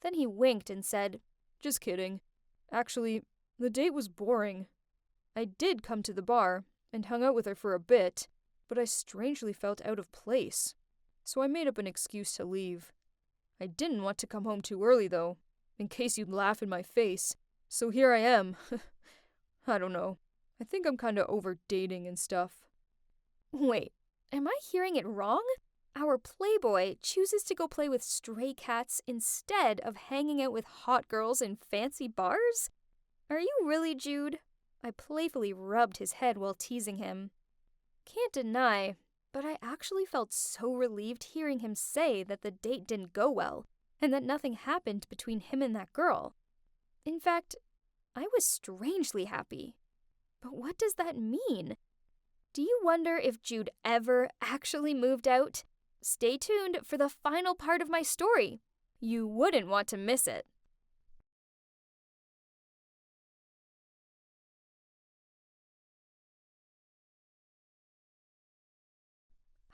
Then he winked and said, "Just kidding. Actually, the date was boring. I did come to the bar and hung out with her for a bit, but I strangely felt out of place, so I made up an excuse to leave. I didn't want to come home too early, though, in case you'd laugh in my face, so here I am." I don't know. I think I'm kinda over dating and stuff. Wait, am I hearing it wrong? Our playboy chooses to go play with stray cats instead of hanging out with hot girls in fancy bars? Are you really, Jude? I playfully rubbed his head while teasing him. Can't deny, but I actually felt so relieved hearing him say that the date didn't go well and that nothing happened between him and that girl. In fact, I was strangely happy. But what does that mean? Do you wonder if Jude ever actually moved out? Stay tuned for the final part of my story. You wouldn't want to miss it.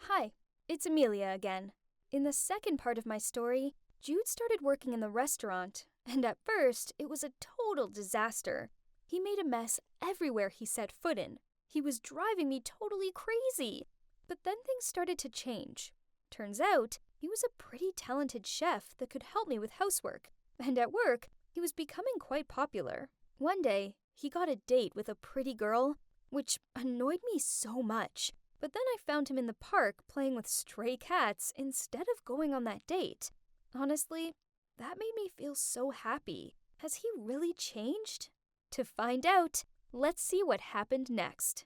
Hi, it's Amelia again. In the second part of my story, Jude started working in the restaurant, and at first, it was a total disaster. He made a mess everywhere he set foot in. He was driving me totally crazy. But then things started to change. Turns out, he was a pretty talented chef that could help me with housework. And at work, he was becoming quite popular. One day, he got a date with a pretty girl, which annoyed me so much. But then I found him in the park playing with stray cats instead of going on that date. Honestly, that made me feel so happy. Has he really changed? To find out, let's see what happened next.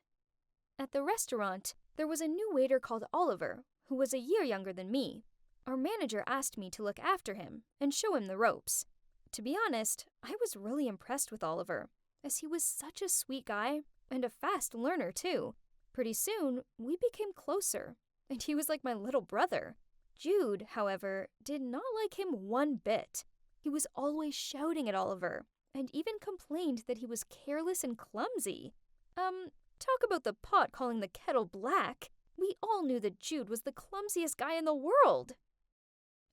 At the restaurant, there was a new waiter called Oliver, who was a year younger than me. Our manager asked me to look after him and show him the ropes. To be honest, I was really impressed with Oliver, as he was such a sweet guy and a fast learner too. Pretty soon, we became closer, and he was like my little brother. Jude, however, did not like him one bit. He was always shouting at Oliver, and even complained that he was careless and clumsy. Talk about the pot calling the kettle black. We all knew that Jude was the clumsiest guy in the world.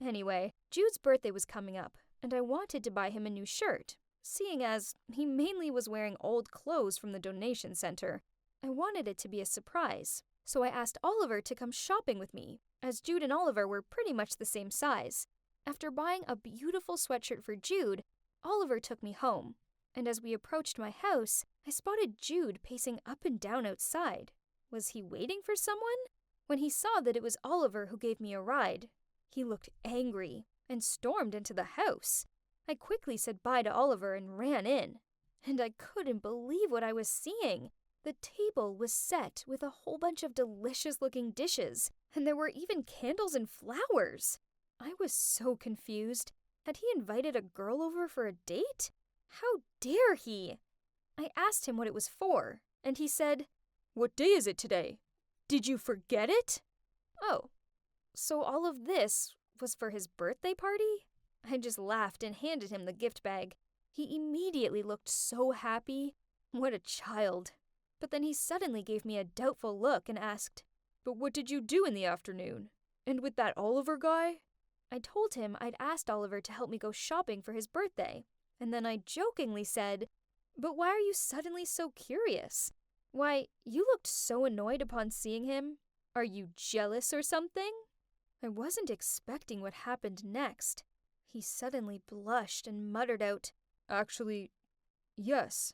Anyway, Jude's birthday was coming up, and I wanted to buy him a new shirt, seeing as he mainly was wearing old clothes from the donation center. I wanted it to be a surprise, so I asked Oliver to come shopping with me, as Jude and Oliver were pretty much the same size. After buying a beautiful sweatshirt for Jude, Oliver took me home, and as we approached my house, I spotted Jude pacing up and down outside. Was he waiting for someone? When he saw that it was Oliver who gave me a ride, he looked angry and stormed into the house. I quickly said bye to Oliver and ran in, and I couldn't believe what I was seeing. The table was set with a whole bunch of delicious-looking dishes, and there were even candles and flowers. I was so confused. Had he invited a girl over for a date? How dare he? I asked him what it was for, and he said, "What day is it today? Did you forget it?" "Oh, so all of this was for his birthday party?" I just laughed and handed him the gift bag. He immediately looked so happy. What a child. But then he suddenly gave me a doubtful look and asked, "But what did you do in the afternoon? And with that Oliver guy?" I told him I'd asked Oliver to help me go shopping for his birthday, and then I jokingly said, "But why are you suddenly so curious? Why, you looked so annoyed upon seeing him. Are you jealous or something?" I wasn't expecting what happened next. He suddenly blushed and muttered out, "Actually, yes.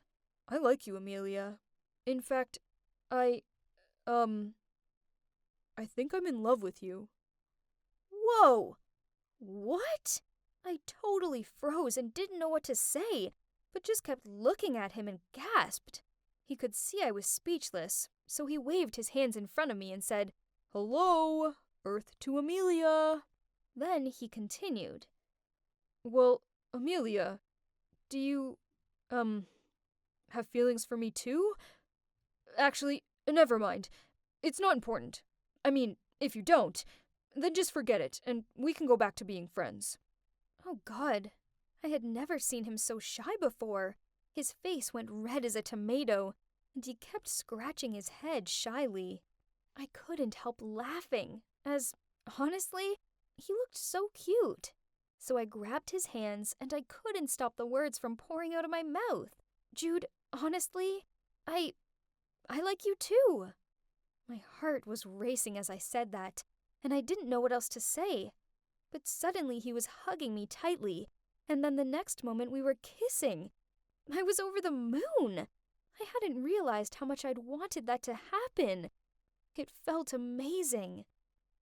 I like you, Amelia. In fact, I, um, I think I'm in love with you. Whoa! What? I totally froze and didn't know what to say, but just kept looking at him and gasped. He could see I was speechless, so he waved his hands in front of me and said, Hello, Earth to Amelia. Then he continued, Well, Amelia, do you, have feelings for me too? Actually, never mind. It's not important. I mean, if you don't, then just forget it, and we can go back to being friends. Oh God, I had never seen him so shy before. His face went red as a tomato, and he kept scratching his head shyly. I couldn't help laughing, as, honestly, he looked so cute. So I grabbed his hands, and I couldn't stop the words from pouring out of my mouth. Jude, honestly, I like you too. My heart was racing as I said that, and I didn't know what else to say. But suddenly he was hugging me tightly, and then the next moment we were kissing. I was over the moon. I hadn't realized how much I'd wanted that to happen. It felt amazing.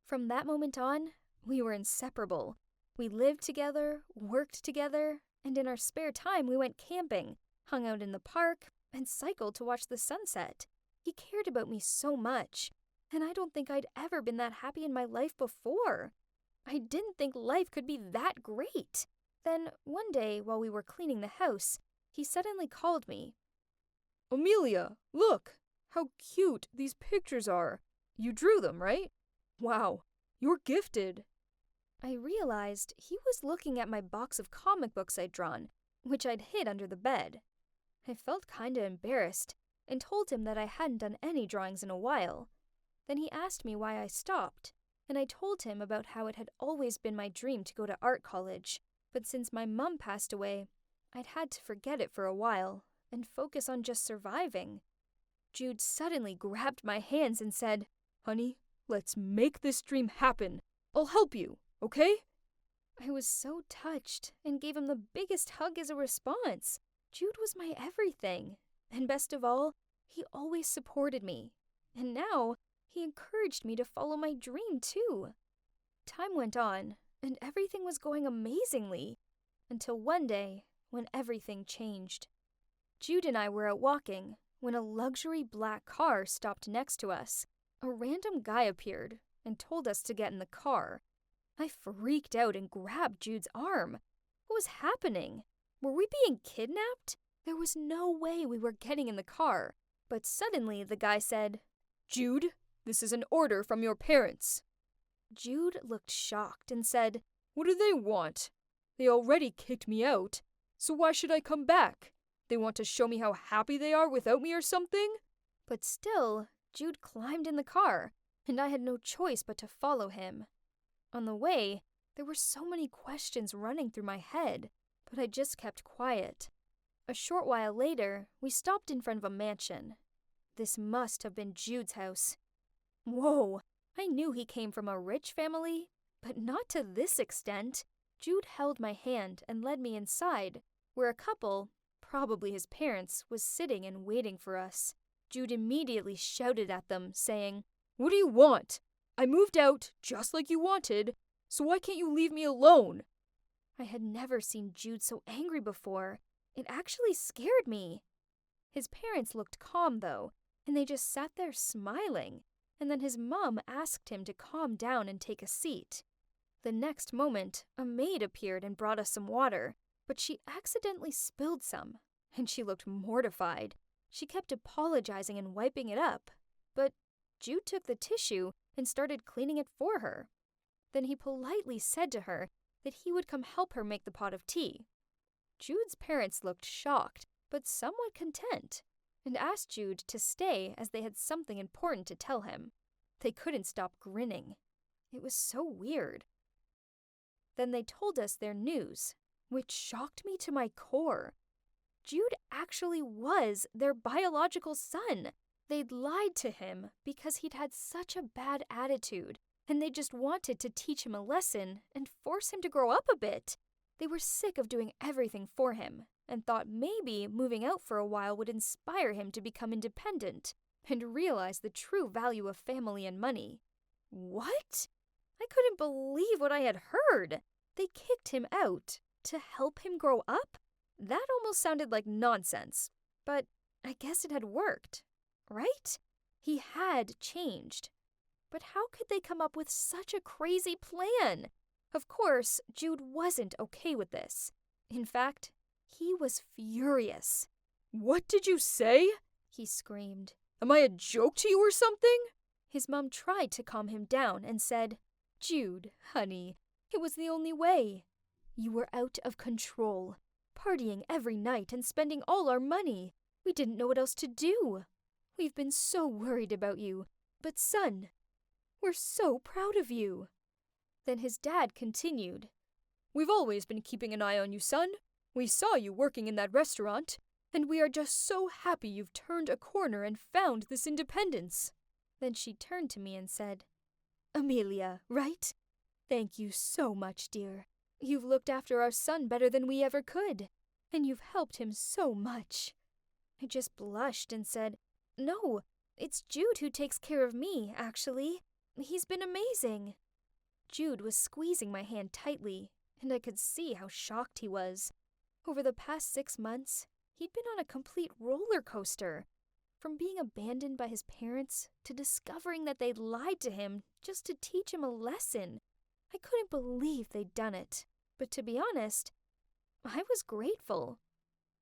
From that moment on, we were inseparable. We lived together, worked together, and in our spare time we went camping, hung out in the park, and cycled to watch the sunset. He cared about me so much, and I don't think I'd ever been that happy in my life before. I didn't think life could be that great. Then, one day, while we were cleaning the house, he suddenly called me. Amelia, look! How cute these pictures are! You drew them, right? Wow, you're gifted. I realized he was looking at my box of comic books I'd drawn, which I'd hid under the bed. I felt kinda embarrassed, and told him that I hadn't done any drawings in a while. Then he asked me why I stopped, and I told him about how it had always been my dream to go to art college, but since my mom passed away, I'd had to forget it for a while and focus on just surviving. Jude suddenly grabbed my hands and said, Honey, let's make this dream happen. I'll help you, okay? I was so touched and gave him the biggest hug as a response. Jude was my everything, and best of all, he always supported me. And now, he encouraged me to follow my dream too. Time went on, and everything was going amazingly, until one day, when everything changed. Jude and I were out walking, when a luxury black car stopped next to us. A random guy appeared and told us to get in the car. I freaked out and grabbed Jude's arm. What was happening? Were we being kidnapped? There was no way we were getting in the car. But suddenly the guy said, Jude, this is an order from your parents. Jude looked shocked and said, What do they want? They already kicked me out, so why should I come back? They want to show me how happy they are without me or something? But still, Jude climbed in the car, and I had no choice but to follow him. On the way, there were so many questions running through my head, but I just kept quiet. A short while later, we stopped in front of a mansion. This must have been Jude's house. Whoa, I knew he came from a rich family, but not to this extent. Jude held my hand and led me inside, where a couple, probably his parents, was sitting and waiting for us. Jude immediately shouted at them, saying, What do you want? I moved out just like you wanted, so why can't you leave me alone? I had never seen Jude so angry before. It actually scared me. His parents looked calm, though, and they just sat there smiling, and then his mom asked him to calm down and take a seat. The next moment, a maid appeared and brought us some water, but she accidentally spilled some, and she looked mortified. She kept apologizing and wiping it up, but Jude took the tissue and started cleaning it for her. Then he politely said to her that he would come help her make the pot of tea. Jude's parents looked shocked, but somewhat content, and asked Jude to stay as they had something important to tell him. They couldn't stop grinning. It was so weird. Then they told us their news, which shocked me to my core. Jude actually was their biological son. They'd lied to him because he'd had such a bad attitude, and they just wanted to teach him a lesson and force him to grow up a bit. They were sick of doing everything for him, and thought maybe moving out for a while would inspire him to become independent and realize the true value of family and money. What? I couldn't believe what I had heard. They kicked him out to help him grow up? That almost sounded like nonsense, but I guess it had worked, right? He had changed. But how could they come up with such a crazy plan? Of course, Jude wasn't okay with this. In fact, he was furious. "What did you say?" he screamed. "Am I a joke to you or something?" His mom tried to calm him down and said, "Jude, honey, it was the only way. You were out of control, partying every night and spending all our money. We didn't know what else to do. We've been so worried about you. But son, we're so proud of you." Then his dad continued, "We've always been keeping an eye on you, son. We saw you working in that restaurant, and we are just so happy you've turned a corner and found this independence." Then she turned to me and said, "Amelia, right? Thank you so much, dear. You've looked after our son better than we ever could, and you've helped him so much." I just blushed and said, "No, it's Jude who takes care of me, actually. He's been amazing." Jude was squeezing my hand tightly, and I could see how shocked he was. Over the past 6 months, he'd been on a complete roller coaster. From being abandoned by his parents to discovering that they'd lied to him just to teach him a lesson. I couldn't believe they'd done it. But to be honest, I was grateful.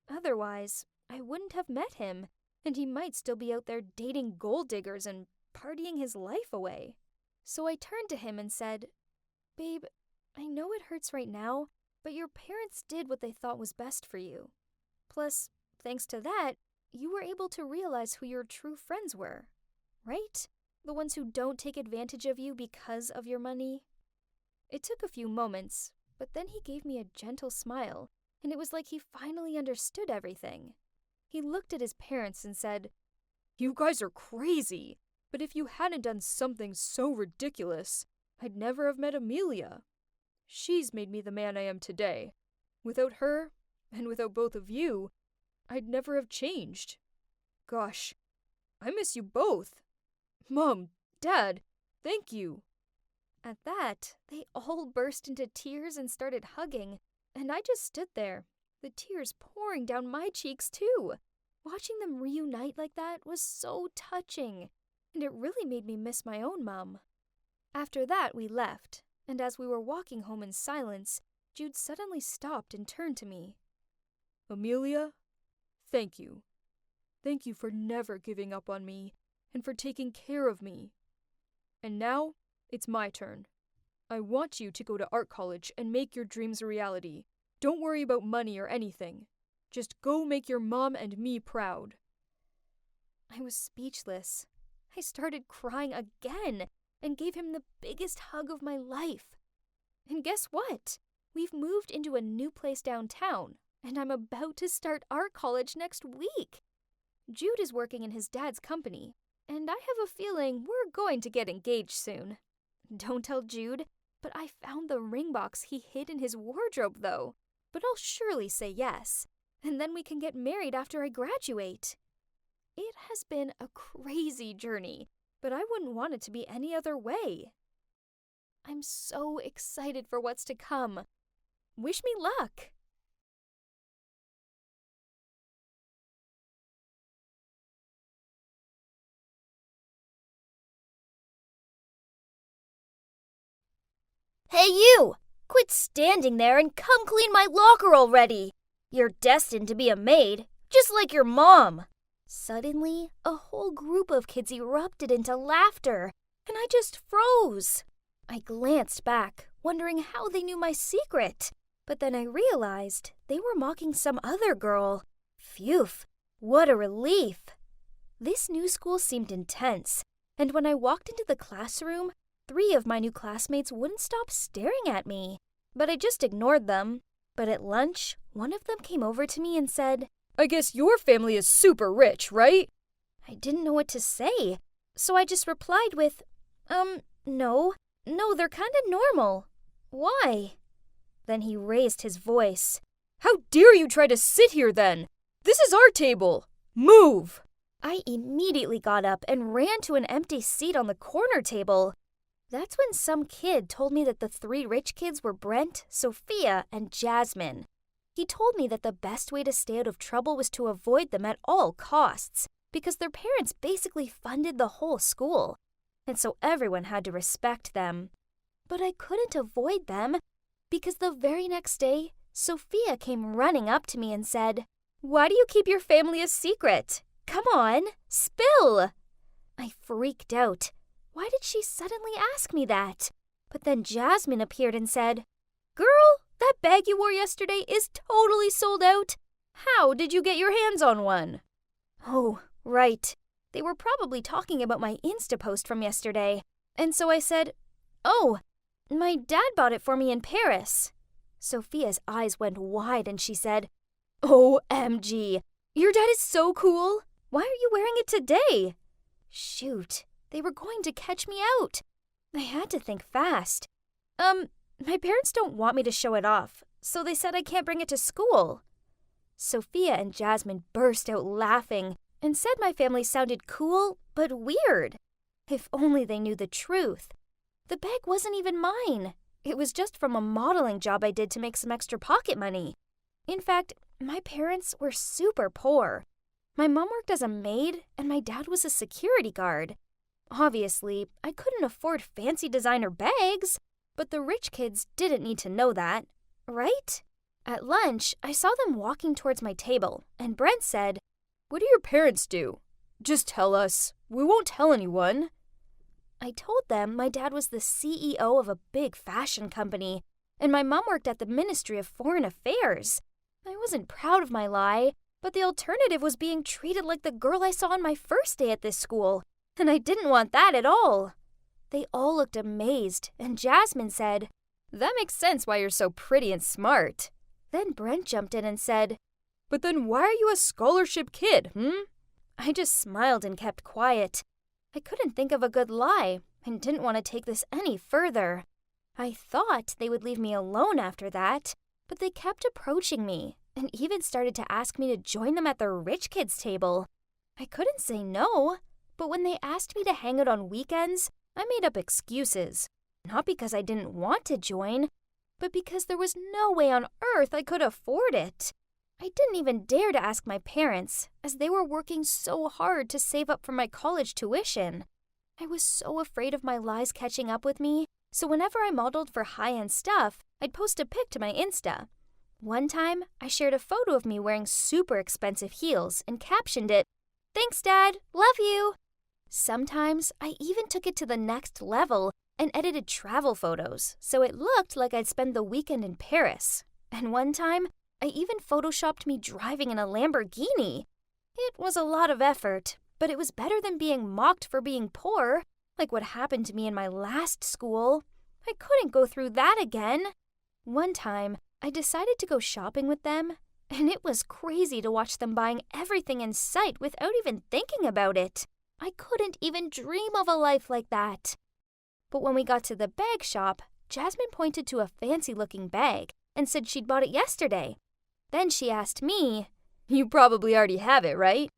Otherwise, I wouldn't have met him, and he might still be out there dating gold diggers and partying his life away. So I turned to him and said, "Babe, I know it hurts right now, but your parents did what they thought was best for you. Plus, thanks to that, you were able to realize who your true friends were, right? The ones who don't take advantage of you because of your money." It took a few moments, but then he gave me a gentle smile, and it was like he finally understood everything. He looked at his parents and said, "You guys are crazy, but if you hadn't done something so ridiculous, I'd never have met Amelia. She's made me the man I am today. Without her, and without both of you, I'd never have changed. Gosh, I miss you both. Mom, Dad, thank you." At that, they all burst into tears and started hugging, and I just stood there, the tears pouring down my cheeks too. Watching them reunite like that was so touching, and it really made me miss my own mom. After that, we left, and as we were walking home in silence, Jude suddenly stopped and turned to me. "Amelia, thank you. Thank you for never giving up on me and for taking care of me. And now, it's my turn. I want you to go to art college and make your dreams a reality. Don't worry about money or anything. Just go make your mom and me proud." I was speechless. I started crying again and gave him the biggest hug of my life. And guess what? We've moved into a new place downtown, and I'm about to start art college next week. Jude is working in his dad's company, and I have a feeling we're going to get engaged soon. Don't tell Jude, but I found the ring box he hid in his wardrobe, though. But I'll surely say yes, and then we can get married after I graduate. It has been a crazy journey, but I wouldn't want it to be any other way. I'm so excited for what's to come. Wish me luck! Hey you! Quit standing there and come clean my locker already! You're destined to be a maid, just like your mom! Suddenly, a whole group of kids erupted into laughter, and I just froze. I glanced back, wondering how they knew my secret, but then I realized they were mocking some other girl. Phew, what a relief! This new school seemed intense, and when I walked into the classroom, 3 of my new classmates wouldn't stop staring at me, but I just ignored them. But at lunch, one of them came over to me and said, "I guess your family is super rich, right?" I didn't know what to say, so I just replied with, no, they're kinda normal. Why?" Then he raised his voice. How dare you try to sit here then? This is our table! Move! I immediately got up and ran to an empty seat on the corner table. That's when some kid told me that the three rich kids were Brent, Sophia, and Jasmine. He told me that the best way to stay out of trouble was to avoid them at all costs, because their parents basically funded the whole school, and so everyone had to respect them. But I couldn't avoid them, because the very next day, Sophia came running up to me and said, "Why do you keep your family a secret? Come on, spill!" I freaked out. Why did she suddenly ask me that? But then Jasmine appeared and said, "Girl, that bag you wore yesterday is totally sold out. How did you get your hands on one?" Oh, right. They were probably talking about my Insta post from yesterday. And so I said, "Oh, my dad bought it for me in Paris." Sophia's eyes went wide and she said, "OMG, your dad is so cool. Why are you wearing it today?" Shoot, they were going to catch me out. I had to think fast. My parents don't want me to show it off, so they said I can't bring it to school. Sophia and Jasmine burst out laughing and said my family sounded cool, but weird. If only they knew the truth. The bag wasn't even mine. It was just from a modeling job I did to make some extra pocket money. In fact, my parents were super poor. My mom worked as a maid, and my dad was a security guard. Obviously, I couldn't afford fancy designer bags, but the rich kids didn't need to know that, right? At lunch, I saw them walking towards my table, and Brent said, "What do your parents do? Just tell us. We won't tell anyone." I told them my dad was the CEO of a big fashion company, and my mom worked at the Ministry of Foreign Affairs. I wasn't proud of my lie, but the alternative was being treated like the girl I saw on my first day at this school, and I didn't want that at all. They all looked amazed, and Jasmine said, "That makes sense why you're so pretty and smart." Then Brent jumped in and said, "But then why are you a scholarship kid, I just smiled and kept quiet. I couldn't think of a good lie and didn't want to take this any further. I thought they would leave me alone after that, but they kept approaching me and even started to ask me to join them at their rich kids' table. I couldn't say no, but when they asked me to hang out on weekends, I made up excuses. Not because I didn't want to join, but because there was no way on earth I could afford it. I didn't even dare to ask my parents, as they were working so hard to save up for my college tuition. I was so afraid of my lies catching up with me, so whenever I modeled for high-end stuff, I'd post a pic to my Insta. One time, I shared a photo of me wearing super expensive heels and captioned it, "Thanks, Dad. Love you." Sometimes, I even took it to the next level and edited travel photos, so it looked like I'd spend the weekend in Paris. And one time, I even photoshopped me driving in a Lamborghini. It was a lot of effort, but it was better than being mocked for being poor, like what happened to me in my last school. I couldn't go through that again. One time, I decided to go shopping with them, and it was crazy to watch them buying everything in sight without even thinking about it. I couldn't even dream of a life like that. But when we got to the bag shop, Jasmine pointed to a fancy-looking bag and said she'd bought it yesterday. Then she asked me, "You probably already have it, right?"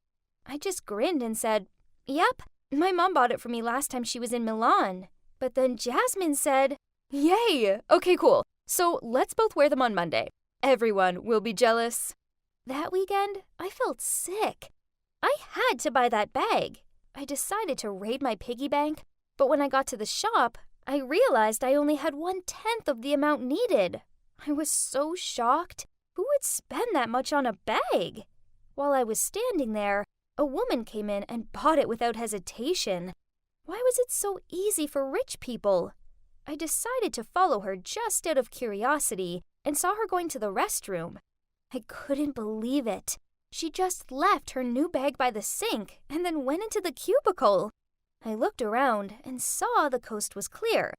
I just grinned and said, "Yep, my mom bought it for me last time she was in Milan." But then Jasmine said, "Yay! Okay, cool. So let's both wear them on Monday. Everyone will be jealous." That weekend, I felt sick. I had to buy that bag. I decided to raid my piggy bank, but when I got to the shop, I realized I only had 1/10 of the amount needed. I was so shocked. Who would spend that much on a bag? While I was standing there, a woman came in and bought it without hesitation. Why was it so easy for rich people? I decided to follow her just out of curiosity and saw her going to the restroom. I couldn't believe it. She just left her new bag by the sink and then went into the cubicle. I looked around and saw the coast was clear,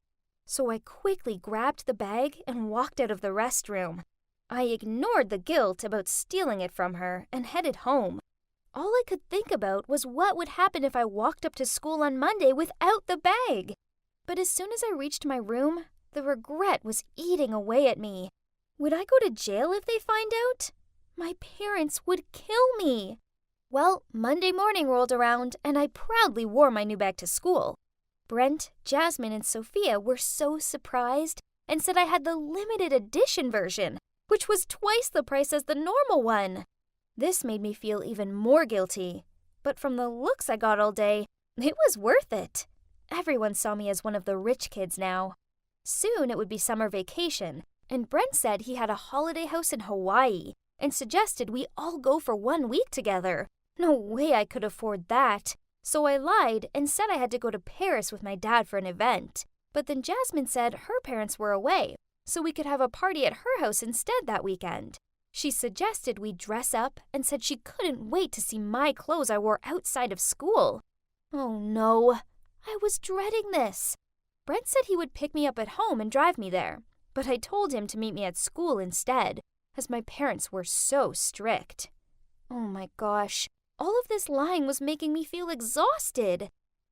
so I quickly grabbed the bag and walked out of the restroom. I ignored the guilt about stealing it from her and headed home. All I could think about was what would happen if I walked up to school on Monday without the bag. But as soon as I reached my room, the regret was eating away at me. Would I go to jail if they find out? My parents would kill me. Well, Monday morning rolled around, and I proudly wore my new bag to school. Brent, Jasmine, and Sophia were so surprised and said I had the limited edition version, which was twice the price as the normal one. This made me feel even more guilty, but from the looks I got all day, it was worth it. Everyone saw me as one of the rich kids now. Soon it would be summer vacation, and Brent said he had a holiday house in Hawaii and suggested we all go for 1 week together. No way I could afford that. So I lied and said I had to go to Paris with my dad for an event. But then Jasmine said her parents were away, so we could have a party at her house instead that weekend. She suggested we dress up and said she couldn't wait to see my clothes I wore outside of school. Oh no, I was dreading this. Brent said he would pick me up at home and drive me there, but I told him to meet me at school instead, as my parents were so strict. Oh my gosh, all of this lying was making me feel exhausted.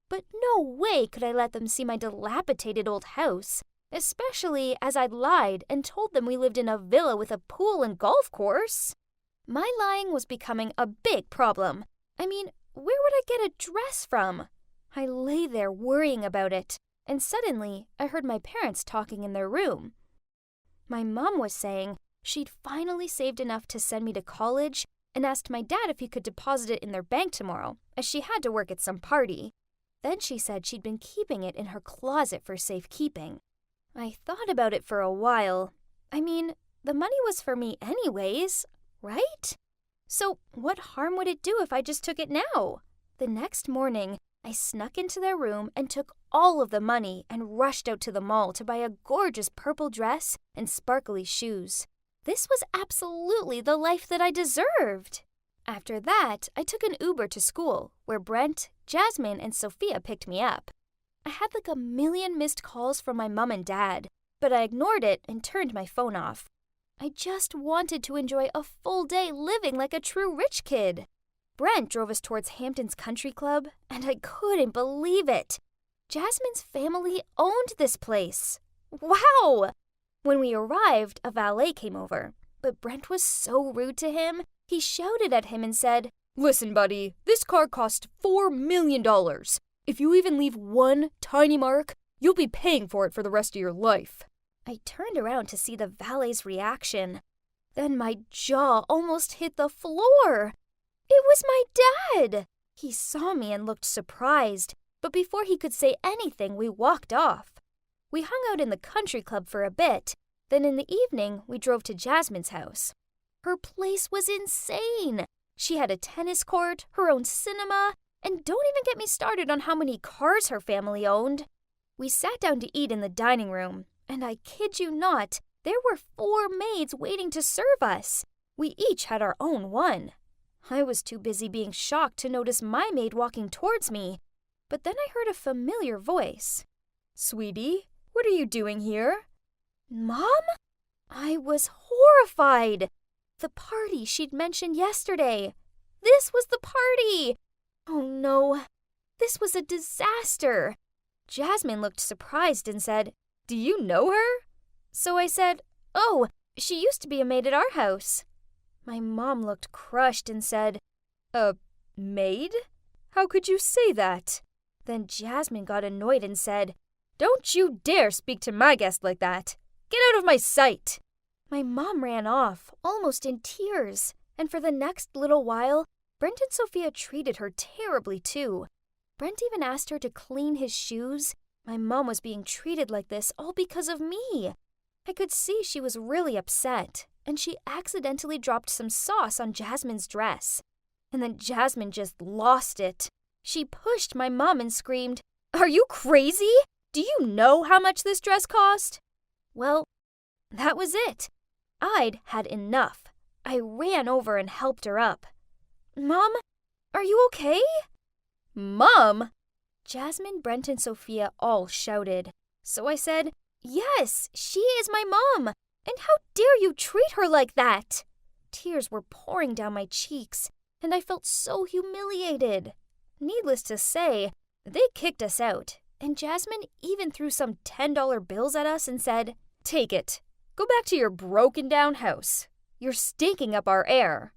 But no way could I let them see my dilapidated old house, especially as I'd lied and told them we lived in a villa with a pool and golf course. My lying was becoming a big problem. I mean, where would I get a dress from? I lay there worrying about it, and suddenly I heard my parents talking in their room. My mom was saying she'd finally saved enough to send me to college and asked my dad if he could deposit it in their bank tomorrow, as she had to work at some party. Then she said she'd been keeping it in her closet for safekeeping. I thought about it for a while. I mean, the money was for me anyways, right? So what harm would it do if I just took it now? The next morning, I snuck into their room and took all of the money and rushed out to the mall to buy a gorgeous purple dress and sparkly shoes. This was absolutely the life that I deserved. After that, I took an Uber to school, where Brent, Jasmine, and Sophia picked me up. I had like a million missed calls from my mom and dad, but I ignored it and turned my phone off. I just wanted to enjoy a full day living like a true rich kid. Brent drove us towards Hampton's Country Club, and I couldn't believe it. Jasmine's family owned this place. Wow! When we arrived, a valet came over, but Brent was so rude to him, he shouted at him and said, "Listen, buddy, this car cost $4 million. If you even leave one tiny mark, you'll be paying for it for the rest of your life." I turned around to see the valet's reaction. Then my jaw almost hit the floor. It was my dad! He saw me and looked surprised, but before he could say anything, we walked off. We hung out in the country club for a bit. Then in the evening, we drove to Jasmine's house. Her place was insane. She had a tennis court, her own cinema, and don't even get me started on how many cars her family owned. We sat down to eat in the dining room, and I kid you not, there were 4 maids waiting to serve us. We each had our own one. I was too busy being shocked to notice my maid walking towards me, but then I heard a familiar voice. "Sweetie, what are you doing here?" Mom? I was horrified. The party she'd mentioned yesterday. This was the party. Oh no, this was a disaster. Jasmine looked surprised and said, "Do you know her?" So I said, "Oh, she used to be a maid at our house." My mom looked crushed and said, "A maid? How could you say that?" Then Jasmine got annoyed and said, "Don't you dare speak to my guest like that. Get out of my sight." My mom ran off, almost in tears, and for the next little while, Brent and Sophia treated her terribly too. Brent even asked her to clean his shoes. My mom was being treated like this all because of me. I could see she was really upset, and she accidentally dropped some sauce on Jasmine's dress. And then Jasmine just lost it. She pushed my mom and screamed, "Are you crazy? Do you know how much this dress cost?" Well, that was it. I'd had enough. I ran over and helped her up. "Mom, are you okay?" "Mom?" Jasmine, Brent, and Sophia all shouted. So I said, "Yes, she is my mom, and how dare you treat her like that?" Tears were pouring down my cheeks, and I felt so humiliated. Needless to say, they kicked us out, and Jasmine even threw some $10 bills at us and said, "Take it. Go back to your broken down house. You're stinking up our air.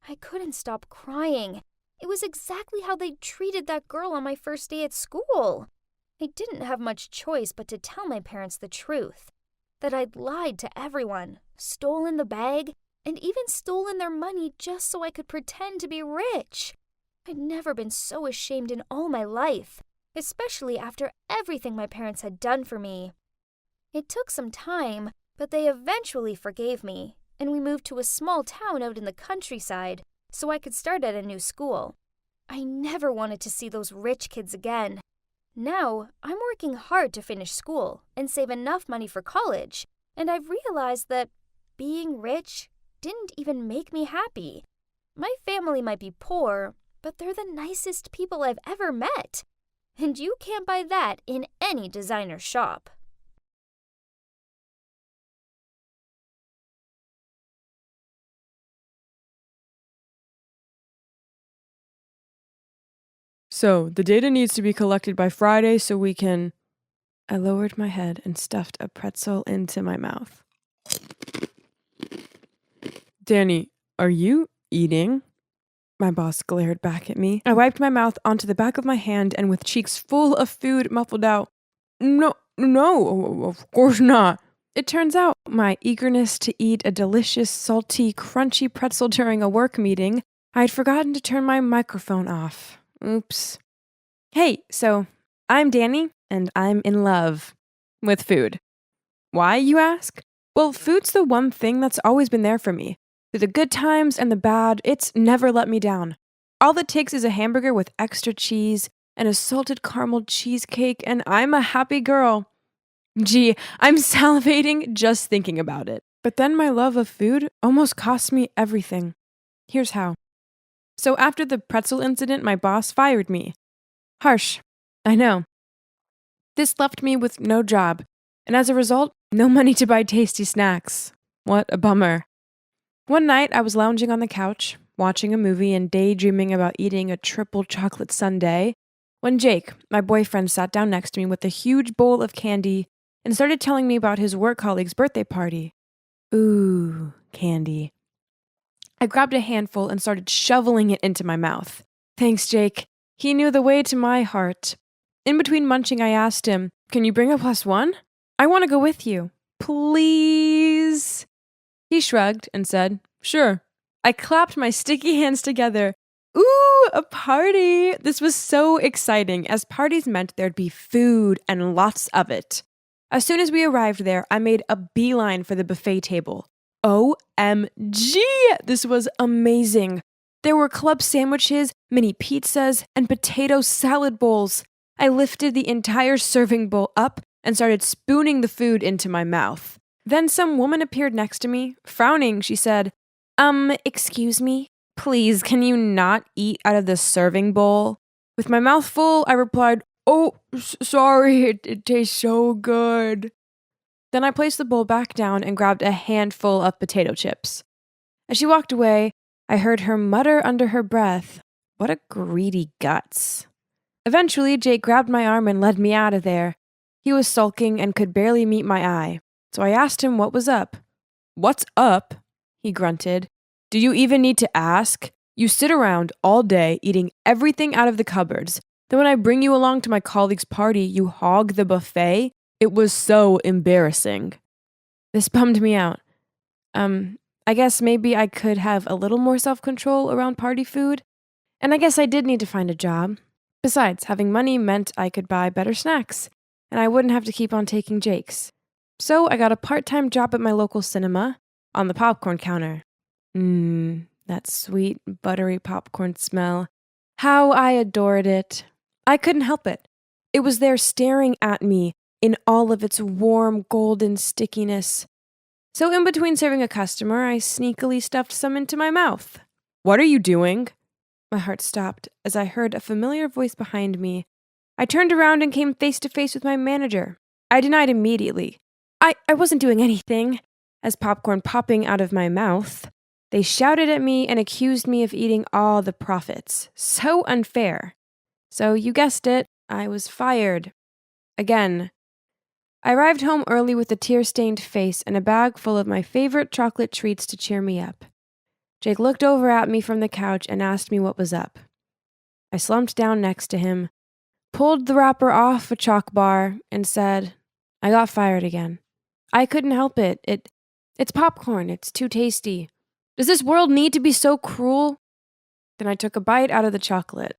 I couldn't stop crying. It was exactly how they treated that girl on my first day at school. I didn't have much choice but to tell my parents the truth. That I'd lied to everyone, stolen the bag, and even stolen their money just so I could pretend to be rich. I'd never been so ashamed in all my life, especially after everything my parents had done for me. It took some time, but they eventually forgave me, and we moved to a small town out in the countryside so I could start at a new school. I never wanted to see those rich kids again. Now, I'm working hard to finish school and save enough money for college, and I've realized that being rich didn't even make me happy. My family might be poor, but they're the nicest people I've ever met. And you can't buy that in any designer shop. So, the data needs to be collected by Friday so we can... I lowered my head and stuffed a pretzel into my mouth. Danny, are you eating? My boss glared back at me. I wiped my mouth onto the back of my hand and with cheeks full of food muffled out, No, of course not. It turns out my eagerness to eat a delicious, salty, crunchy pretzel during a work meeting, I had forgotten to turn my microphone off. Oops. Hey, so I'm Danny, and I'm in love with food. Why, you ask? Well, food's the one thing that's always been there for me. Through the good times and the bad, it's never let me down. All it takes is a hamburger with extra cheese and a salted caramel cheesecake, and I'm a happy girl. Gee, I'm salivating just thinking about it. But then my love of food almost cost me everything. Here's how. So after the pretzel incident, my boss fired me. Harsh, I know. This left me with no job, and as a result, no money to buy tasty snacks. What a bummer. One night, I was lounging on the couch, watching a movie and daydreaming about eating a triple chocolate sundae, when Jake, my boyfriend, sat down next to me with a huge bowl of candy and started telling me about his work colleague's birthday party. Ooh, candy. I grabbed a handful and started shoveling it into my mouth. Thanks, Jake. He knew the way to my heart. In between munching, I asked him, Can you bring a +1? I want to go with you. Please. He shrugged and said, Sure. I clapped my sticky hands together. Ooh, a party! This was so exciting, as parties meant there'd be food and lots of it. As soon as we arrived there, I made a beeline for the buffet table. OMG! This was amazing. There were club sandwiches, mini pizzas, and potato salad bowls. I lifted the entire serving bowl up and started spooning the food into my mouth. Then some woman appeared next to me. Frowning, she said, excuse me? Please, can you not eat out of the serving bowl? With my mouth full, I replied, Oh, sorry, it tastes so good. Then I placed the bowl back down and grabbed a handful of potato chips. As she walked away, I heard her mutter under her breath, What a greedy guts. Eventually, Jake grabbed my arm and led me out of there. He was sulking and could barely meet my eye, so I asked him what was up. What's up? He grunted. Do you even need to ask? You sit around all day eating everything out of the cupboards. Then when I bring you along to my colleague's party, you hog the buffet? It was so embarrassing. This bummed me out. I guess maybe I could have a little more self-control around party food. And I guess I did need to find a job. Besides, having money meant I could buy better snacks, and I wouldn't have to keep on taking Jake's. So I got a part-time job at my local cinema, on the popcorn counter. That sweet, buttery popcorn smell. How I adored it. I couldn't help it. It was there staring at me in all of its warm, golden stickiness. So in between serving a customer, I sneakily stuffed some into my mouth. What are you doing? My heart stopped as I heard a familiar voice behind me. I turned around and came face to face with my manager. I denied immediately. I wasn't doing anything. As popcorn popping out of my mouth, they shouted at me and accused me of eating all the profits. So unfair. So you guessed it, I was fired. Again. I arrived home early with a tear-stained face and a bag full of my favorite chocolate treats to cheer me up. Jake looked over at me from the couch and asked me what was up. I slumped down next to him, pulled the wrapper off a chalk bar, and said, I got fired again. I couldn't help it. It's popcorn. It's too tasty. Does this world need to be so cruel? Then I took a bite out of the chocolate.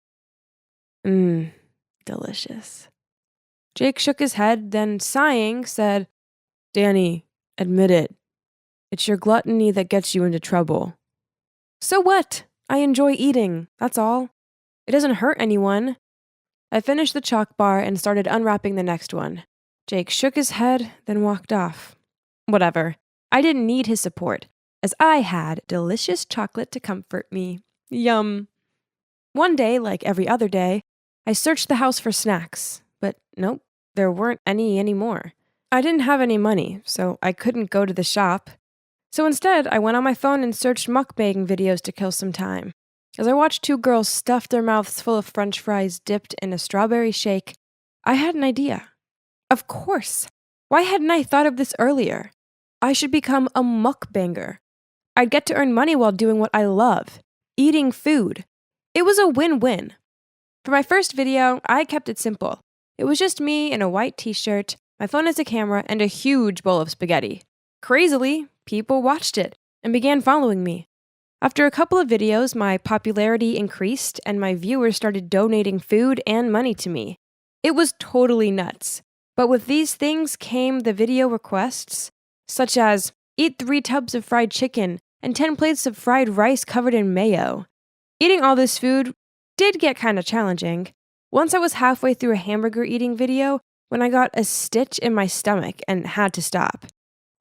Delicious. Jake shook his head, then sighing, said, Danny, admit it. It's your gluttony that gets you into trouble. So what? I enjoy eating, that's all. It doesn't hurt anyone. I finished the chalk bar and started unwrapping the next one. Jake shook his head, then walked off. Whatever. I didn't need his support, as I had delicious chocolate to comfort me. Yum. One day, like every other day, I searched the house for snacks, but nope, there weren't any anymore. I didn't have any money, so I couldn't go to the shop. So instead, I went on my phone and searched mukbang videos to kill some time. As I watched two girls stuff their mouths full of French fries dipped in a strawberry shake, I had an idea. Of course! Why hadn't I thought of this earlier? I should become a mukbanger. I'd get to earn money while doing what I love, eating food. It was a win-win. For my first video, I kept it simple. It was just me in a white t-shirt, my phone as a camera, and a huge bowl of spaghetti. Crazily, people watched it and began following me. After a couple of videos, my popularity increased and my viewers started donating food and money to me. It was totally nuts. But with these things came the video requests, such as, eat 3 tubs of fried chicken and 10 plates of fried rice covered in mayo. Eating all this food did get kind of challenging. Once I was halfway through a hamburger eating video when I got a stitch in my stomach and had to stop.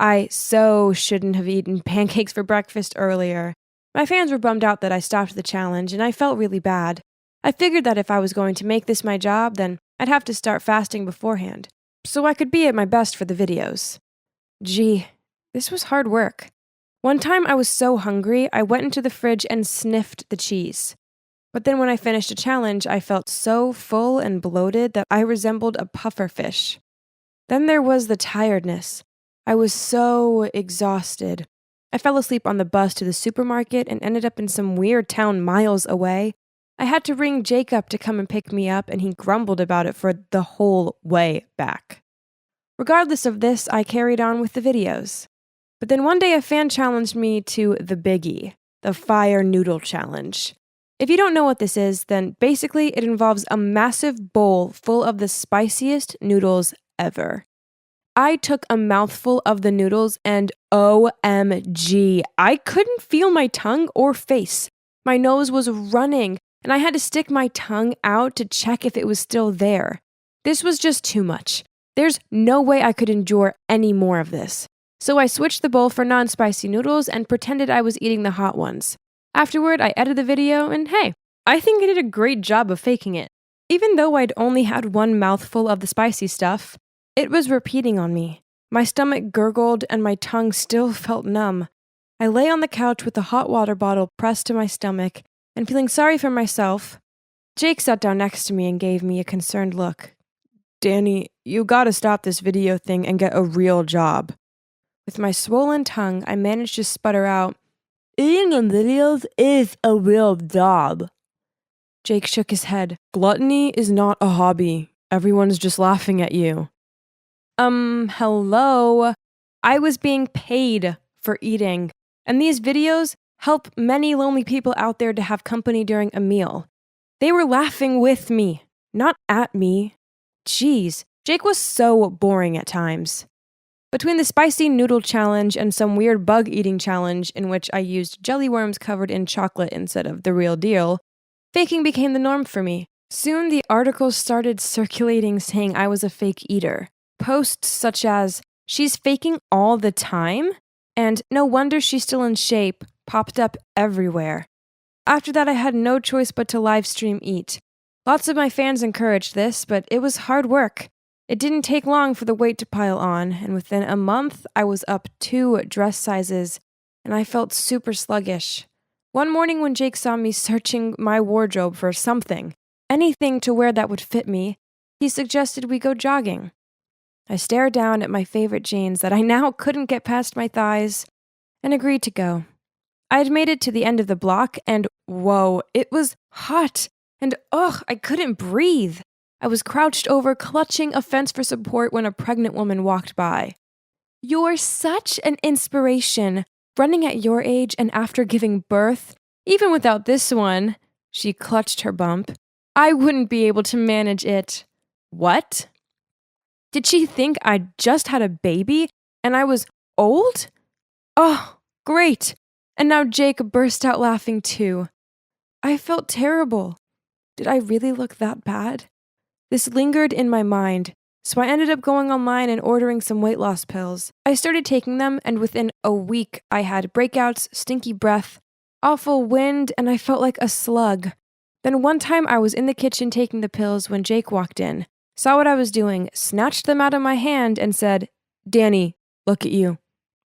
I so shouldn't have eaten pancakes for breakfast earlier. My fans were bummed out that I stopped the challenge, and I felt really bad. I figured that if I was going to make this my job, then I'd have to start fasting beforehand, so I could be at my best for the videos. Gee, this was hard work. One time I was so hungry, I went into the fridge and sniffed the cheese. But then when I finished a challenge, I felt so full and bloated that I resembled a puffer fish. Then there was the tiredness. I was so exhausted. I fell asleep on the bus to the supermarket and ended up in some weird town miles away. I had to ring Jacob to come and pick me up, and he grumbled about it for the whole way back. Regardless of this, I carried on with the videos. But then one day a fan challenged me to the biggie, the Fire Noodle Challenge. If you don't know what this is, then basically it involves a massive bowl full of the spiciest noodles ever. I took a mouthful of the noodles and OMG, I couldn't feel my tongue or face. My nose was running, and I had to stick my tongue out to check if it was still there. This was just too much. There's no way I could endure any more of this. So I switched the bowl for non-spicy noodles and pretended I was eating the hot ones. Afterward, I edited the video, and hey, I think I did a great job of faking it. Even though I'd only had one mouthful of the spicy stuff, it was repeating on me. My stomach gurgled and my tongue still felt numb. I lay on the couch with the hot water bottle pressed to my stomach and feeling sorry for myself. Jake sat down next to me and gave me a concerned look. Danny, you gotta stop this video thing and get a real job. With my swollen tongue, I managed to sputter out, eating in videos is a real job. Jake shook his head. Gluttony is not a hobby. Everyone's just laughing at you. Hello. I was being paid for eating, and these videos help many lonely people out there to have company during a meal. They were laughing with me, not at me. Jeez, Jake was so boring at times. Between the spicy noodle challenge and some weird bug eating challenge in which I used jelly worms covered in chocolate instead of the real deal, faking became the norm for me. Soon the articles started circulating saying I was a fake eater. Posts such as, she's faking all the time, and no wonder she's still in shape, popped up everywhere. After that, I had no choice but to live stream eat. Lots of my fans encouraged this, but it was hard work. It didn't take long for the weight to pile on, and within a month, I was up 2 dress sizes, and I felt super sluggish. One morning when Jake saw me searching my wardrobe for something, anything to wear that would fit me, he suggested we go jogging. I stared down at my favorite jeans that I now couldn't get past my thighs and agreed to go. I had made it to the end of the block and whoa, it was hot and I couldn't breathe. I was crouched over, clutching a fence for support when a pregnant woman walked by. You're such an inspiration, running at your age and after giving birth. Even without this one, she clutched her bump. I wouldn't be able to manage it. What? Did she think I just had a baby and I was old? Oh, great. And now Jake burst out laughing too. I felt terrible. Did I really look that bad? This lingered in my mind, so I ended up going online and ordering some weight loss pills. I started taking them, and within a week, I had breakouts, stinky breath, awful wind, and I felt like a slug. Then one time I was in the kitchen taking the pills when Jake walked in, saw what I was doing, snatched them out of my hand, and said, "Danny, look at you.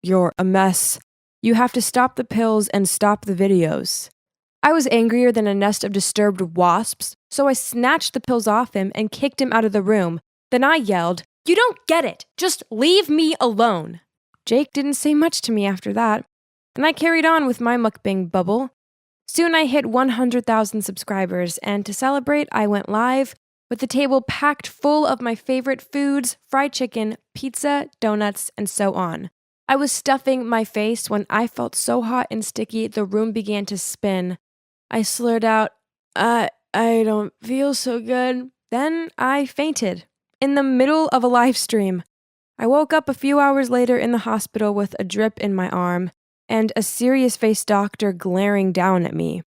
You're a mess. You have to stop the pills and stop the videos." I was angrier than a nest of disturbed wasps, so I snatched the pills off him and kicked him out of the room. Then I yelled, "You don't get it! Just leave me alone!" Jake didn't say much to me after that, and I carried on with my mukbang bubble. Soon I hit 100,000 subscribers, and to celebrate, I went live with the table packed full of my favorite foods, fried chicken, pizza, donuts, and so on. I was stuffing my face when I felt so hot and sticky the room began to spin. I slurred out, I don't feel so good. Then I fainted in the middle of a live stream. I woke up a few hours later in the hospital with a drip in my arm and a serious-faced doctor glaring down at me.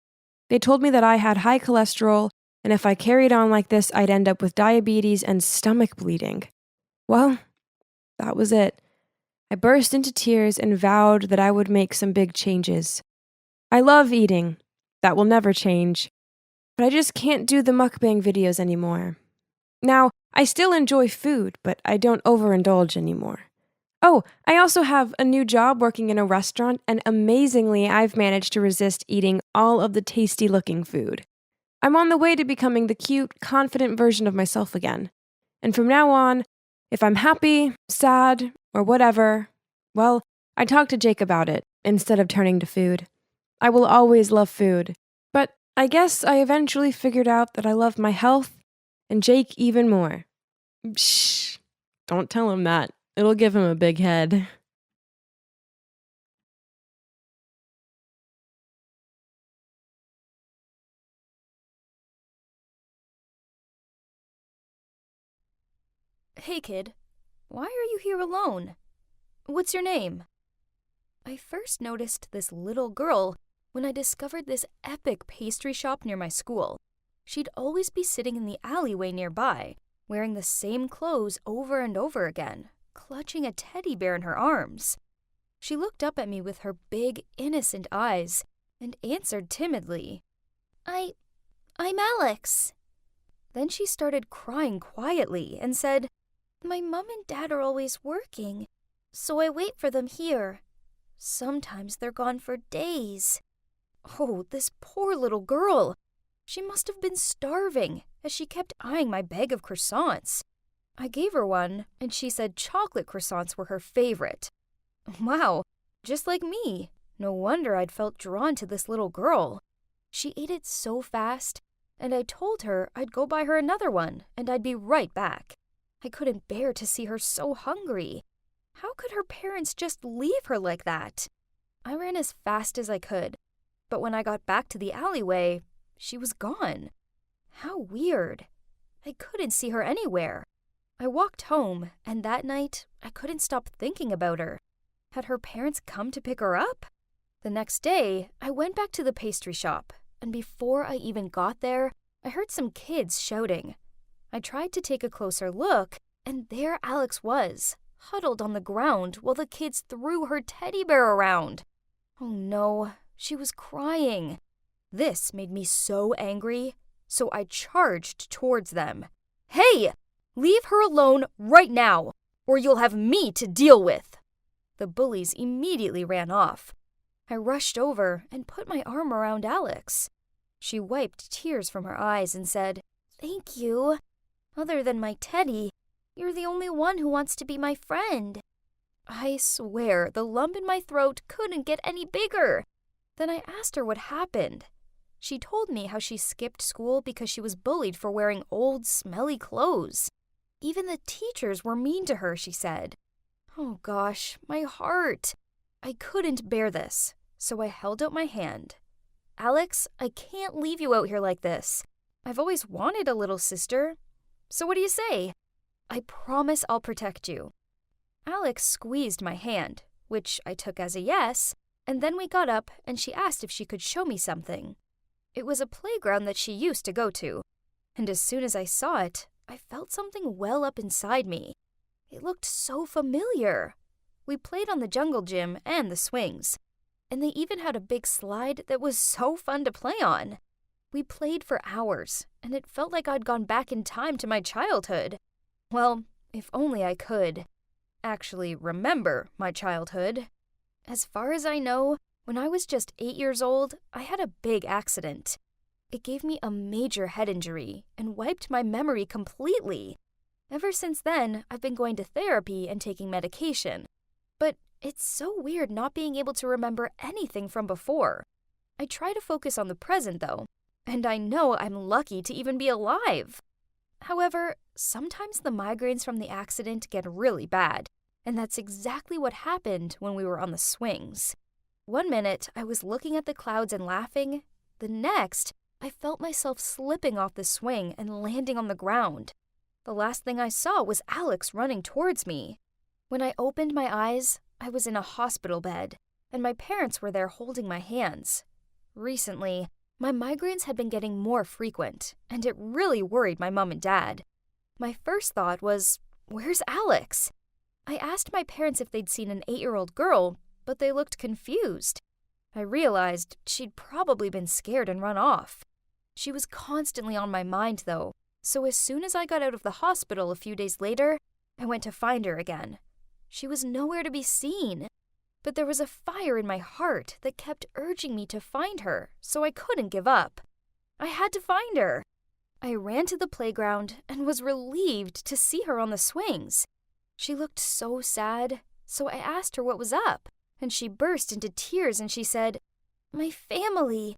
They told me that I had high cholesterol, and if I carried on like this, I'd end up with diabetes and stomach bleeding. Well, that was it. I burst into tears and vowed that I would make some big changes. I love eating. That will never change. But I just can't do the mukbang videos anymore. Now, I still enjoy food, but I don't overindulge anymore. Oh, I also have a new job working in a restaurant, and amazingly, I've managed to resist eating all of the tasty-looking food. I'm on the way to becoming the cute, confident version of myself again. And from now on, if I'm happy, sad, or whatever, well, I talk to Jake about it instead of turning to food. I will always love food, but I guess I eventually figured out that I love my health and Jake even more. Shh, don't tell him that. It'll give him a big head. Hey kid, why are you here alone? What's your name? I first noticed this little girl when I discovered this epic pastry shop near my school. She'd always be sitting in the alleyway nearby, wearing the same clothes over and over again, clutching a teddy bear in her arms. She looked up at me with her big, innocent eyes and answered timidly, I'm Alex. Then she started crying quietly and said, My mom and dad are always working, so I wait for them here. Sometimes they're gone for days. Oh, this poor little girl. She must have been starving, as she kept eyeing my bag of croissants. I gave her one, and she said chocolate croissants were her favorite. Wow, just like me. No wonder I'd felt drawn to this little girl. She ate it so fast, and I told her I'd go buy her another one, and I'd be right back. I couldn't bear to see her so hungry. How could her parents just leave her like that? I ran as fast as I could, but when I got back to the alleyway, she was gone. How weird. I couldn't see her anywhere. I walked home, and that night, I couldn't stop thinking about her. Had her parents come to pick her up? The next day, I went back to the pastry shop, and before I even got there, I heard some kids shouting. I tried to take a closer look, and there Alex was, huddled on the ground while the kids threw her teddy bear around. Oh no, she was crying. This made me so angry, so I charged towards them. Hey! Leave her alone right now, or you'll have me to deal with. The bullies immediately ran off. I rushed over and put my arm around Alex. She wiped tears from her eyes and said, Thank you. Other than my teddy, You're the only one who wants to be my friend." I swear, the lump in my throat couldn't get any bigger. Then I asked her what happened. She told me how she skipped school because she was bullied for wearing old, smelly clothes. Even the teachers were mean to her, she said. Oh gosh, my heart. I couldn't bear this, so I held out my hand. "Alex, I can't leave you out here like this. I've always wanted a little sister. So what do you say? I promise I'll protect you." Alex squeezed my hand, which I took as a yes, and then we got up and she asked if she could show me something. It was a playground that she used to go to, and as soon as I saw it, I felt something well up inside me. It looked so familiar. We played on the jungle gym and the swings, and they even had a big slide that was so fun to play on. We played for hours, and it felt like I'd gone back in time to my childhood. Well, if only I could actually remember my childhood. As far as I know, when I was just 8 years old, I had a big accident. It gave me a major head injury and wiped my memory completely. Ever since then, I've been going to therapy and taking medication. But it's so weird not being able to remember anything from before. I try to focus on the present, though, and I know I'm lucky to even be alive. However, sometimes the migraines from the accident get really bad, and that's exactly what happened when we were on the swings. One minute, I was looking at the clouds and laughing. The next, I felt myself slipping off the swing and landing on the ground. The last thing I saw was Alex running towards me. When I opened my eyes, I was in a hospital bed, and my parents were there holding my hands. Recently, my migraines had been getting more frequent, and it really worried my mom and dad. My first thought was, where's Alex? I asked my parents if they'd seen an 8-year-old girl, but they looked confused. I realized she'd probably been scared and run off. She was constantly on my mind, though, so as soon as I got out of the hospital a few days later, I went to find her again. She was nowhere to be seen. But there was a fire in my heart that kept urging me to find her, so I couldn't give up. I had to find her. I ran to the playground and was relieved to see her on the swings. She looked so sad, so I asked her what was up, and she burst into tears and she said, "My family,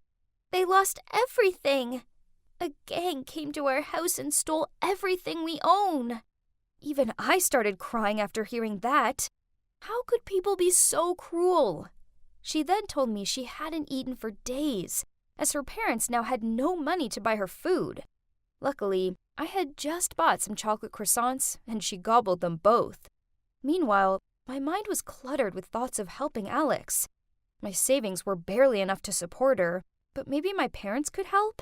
they lost everything. A gang came to our house and stole everything we own." Even I started crying after hearing that. How could people be so cruel? She then told me she hadn't eaten for days, as her parents now had no money to buy her food. Luckily, I had just bought some chocolate croissants, and she gobbled them both. Meanwhile, my mind was cluttered with thoughts of helping Alex. My savings were barely enough to support her, but maybe my parents could help?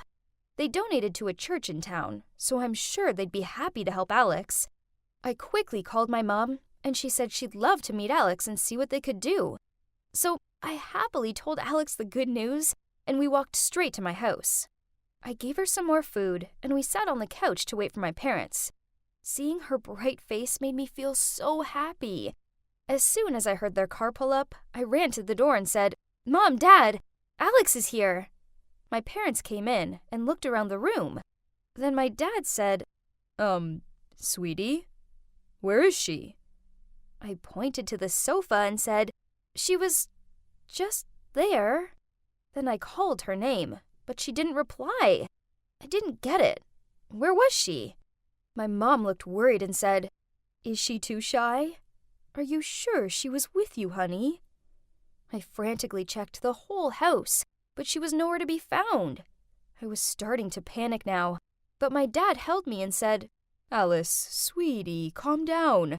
They donated to a church in town, so I'm sure they'd be happy to help Alex. I quickly called my mom, and she said she'd love to meet Alex and see what they could do. So I happily told Alex the good news, and we walked straight to my house. I gave her some more food, and we sat on the couch to wait for my parents. Seeing her bright face made me feel so happy. As soon as I heard their car pull up, I ran to the door and said, "Mom, Dad, Alex is here." My parents came in and looked around the room. Then my dad said, Sweetie, where is she?" I pointed to the sofa and said, "She was just there." Then I called her name, but she didn't reply. I didn't get it. Where was she? My mom looked worried and said, "Is she too shy? Are you sure she was with you, honey?" I frantically checked the whole house, but she was nowhere to be found. I was starting to panic now, but my dad held me and said, "Alice, sweetie, calm down.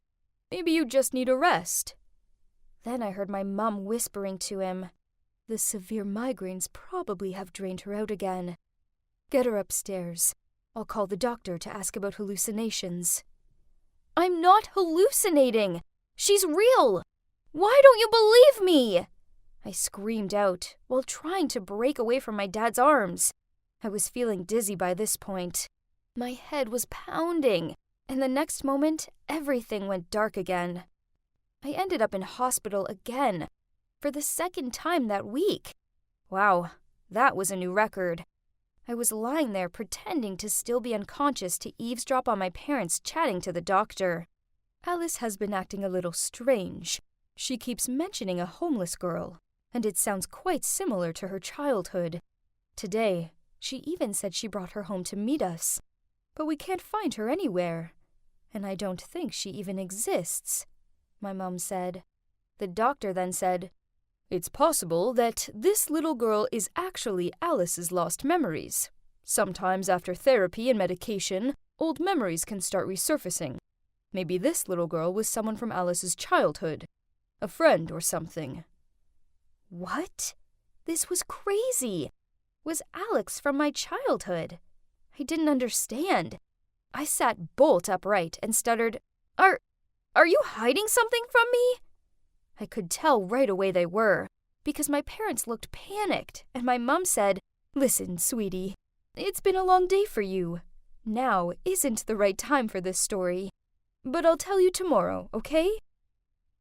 Maybe you just need a rest." Then I heard my mom whispering to him, "The severe migraines probably have drained her out again. Get her upstairs. I'll call the doctor to ask about hallucinations." "I'm not hallucinating! She's real! Why don't you believe me?" I screamed out while trying to break away from my dad's arms. I was feeling dizzy by this point. My head was pounding, and the next moment, everything went dark again. I ended up in hospital again, for the second time that week. Wow, that was a new record. I was lying there pretending to still be unconscious to eavesdrop on my parents chatting to the doctor. Alice has been acting a little strange. She keeps mentioning a homeless girl, and it sounds quite similar to her childhood. Today, she even said she brought her home to meet us, but we can't find her anywhere, and I don't think she even exists, my mom said. The doctor then said, "It's possible that this little girl is actually Alice's lost memories. Sometimes after therapy and medication, old memories can start resurfacing. Maybe this little girl was someone from Alice's childhood, a friend or something." What? This was crazy. Was Alex from my childhood? I didn't understand. I sat bolt upright and stuttered, Are you hiding something from me?" I could tell right away they were, because my parents looked panicked, and my mom said, "Listen, sweetie, it's been a long day for you. Now isn't the right time for this story. But I'll tell you tomorrow, okay?"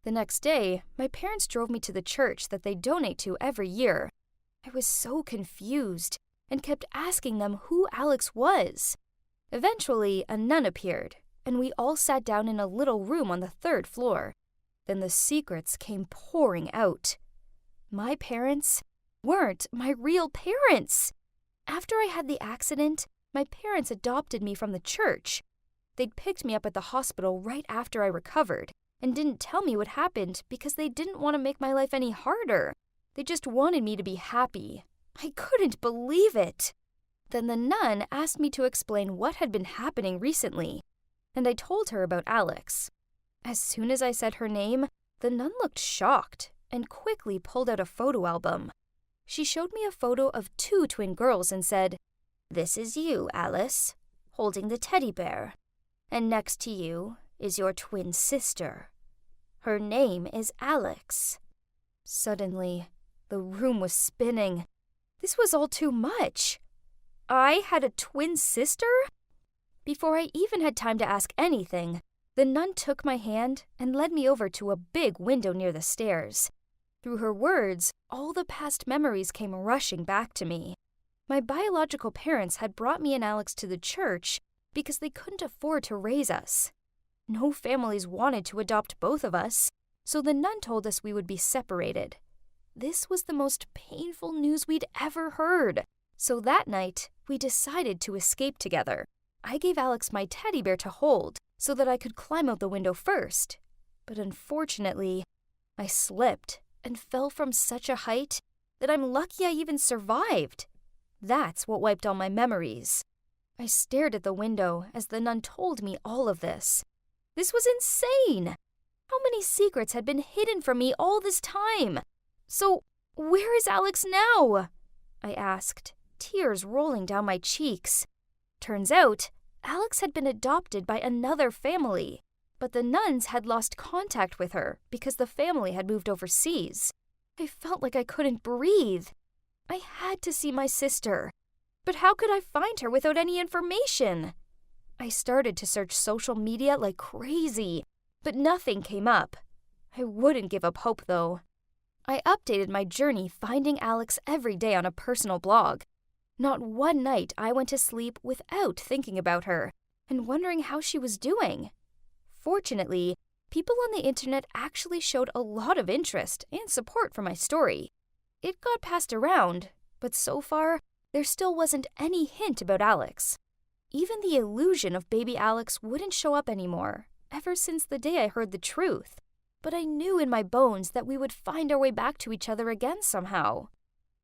The next day, my parents drove me to the church that they donate to every year. I was so confused and kept asking them who Alex was. Eventually, a nun appeared, and we all sat down in a little room on the 3rd floor. Then the secrets came pouring out. My parents weren't my real parents. After I had the accident, my parents adopted me from the church. They'd picked me up at the hospital right after I recovered and didn't tell me what happened because they didn't want to make my life any harder. They just wanted me to be happy. I couldn't believe it. Then the nun asked me to explain what had been happening recently, and I told her about Alex. As soon as I said her name, the nun looked shocked and quickly pulled out a photo album. She showed me a photo of 2 twin girls and said, "This is you, Alice, holding the teddy bear. And next to you is your twin sister. Her name is Alex." Suddenly, the room was spinning. This was all too much. I had a twin sister? Before I even had time to ask anything, the nun took my hand and led me over to a big window near the stairs. Through her words, all the past memories came rushing back to me. My biological parents had brought me and Alex to the church because they couldn't afford to raise us. No families wanted to adopt both of us, so the nun told us we would be separated. This was the most painful news we'd ever heard. So that night, we decided to escape together. I gave Alex my teddy bear to hold so that I could climb out the window first. But unfortunately, I slipped and fell from such a height that I'm lucky I even survived. That's what wiped all my memories. I stared at the window as the nun told me all of this. This was insane! How many secrets had been hidden from me all this time? So, where is Alex now? I asked, tears rolling down my cheeks. Turns out, Alex had been adopted by another family, but the nuns had lost contact with her because the family had moved overseas. I felt like I couldn't breathe. I had to see my sister. But how could I find her without any information? I started to search social media like crazy, but nothing came up. I wouldn't give up hope, though. I updated my journey finding Alex every day on a personal blog. Not one night I went to sleep without thinking about her and wondering how she was doing. Fortunately, people on the internet actually showed a lot of interest and support for my story. It got passed around, but so far, there still wasn't any hint about Alex. Even the illusion of baby Alex wouldn't show up anymore, ever since the day I heard the truth. But I knew in my bones that we would find our way back to each other again somehow.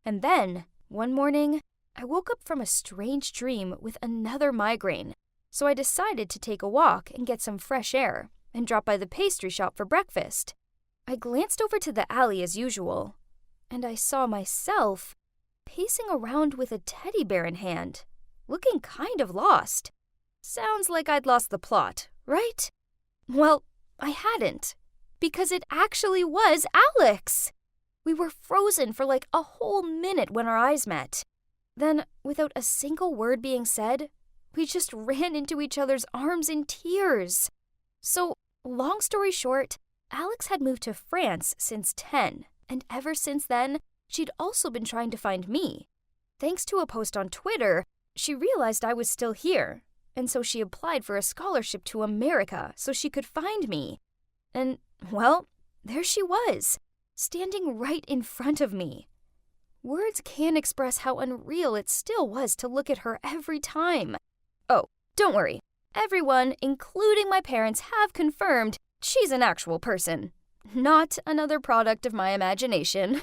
And then, one morning, I woke up from a strange dream with another migraine, so I decided to take a walk and get some fresh air and drop by the pastry shop for breakfast. I glanced over to the alley as usual, and I saw myself pacing around with a teddy bear in hand, looking kind of lost. Sounds like I'd lost the plot, right? Well, I hadn't, because it actually was Alex. We were frozen for like a whole minute when our eyes met. Then, without a single word being said, we just ran into each other's arms in tears. So, long story short, Alex had moved to France since 10, and ever since then, she'd also been trying to find me. Thanks to a post on Twitter, she realized I was still here, and so she applied for a scholarship to America so she could find me. And, well, there she was, standing right in front of me. Words can't express how unreal it still was to look at her every time. Oh, don't worry. Everyone, including my parents, have confirmed she's an actual person, not another product of my imagination.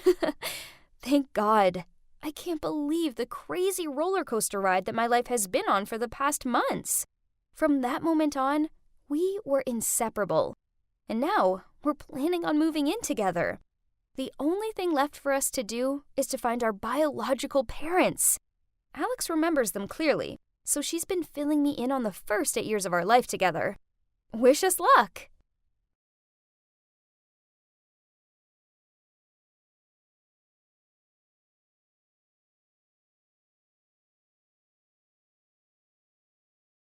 Thank God. I can't believe the crazy roller coaster ride that my life has been on for the past months. From that moment on, we were inseparable. And now we're planning on moving in together. The only thing left for us to do is to find our biological parents. Alex remembers them clearly, so she's been filling me in on the first 8 years of our life together. Wish us luck!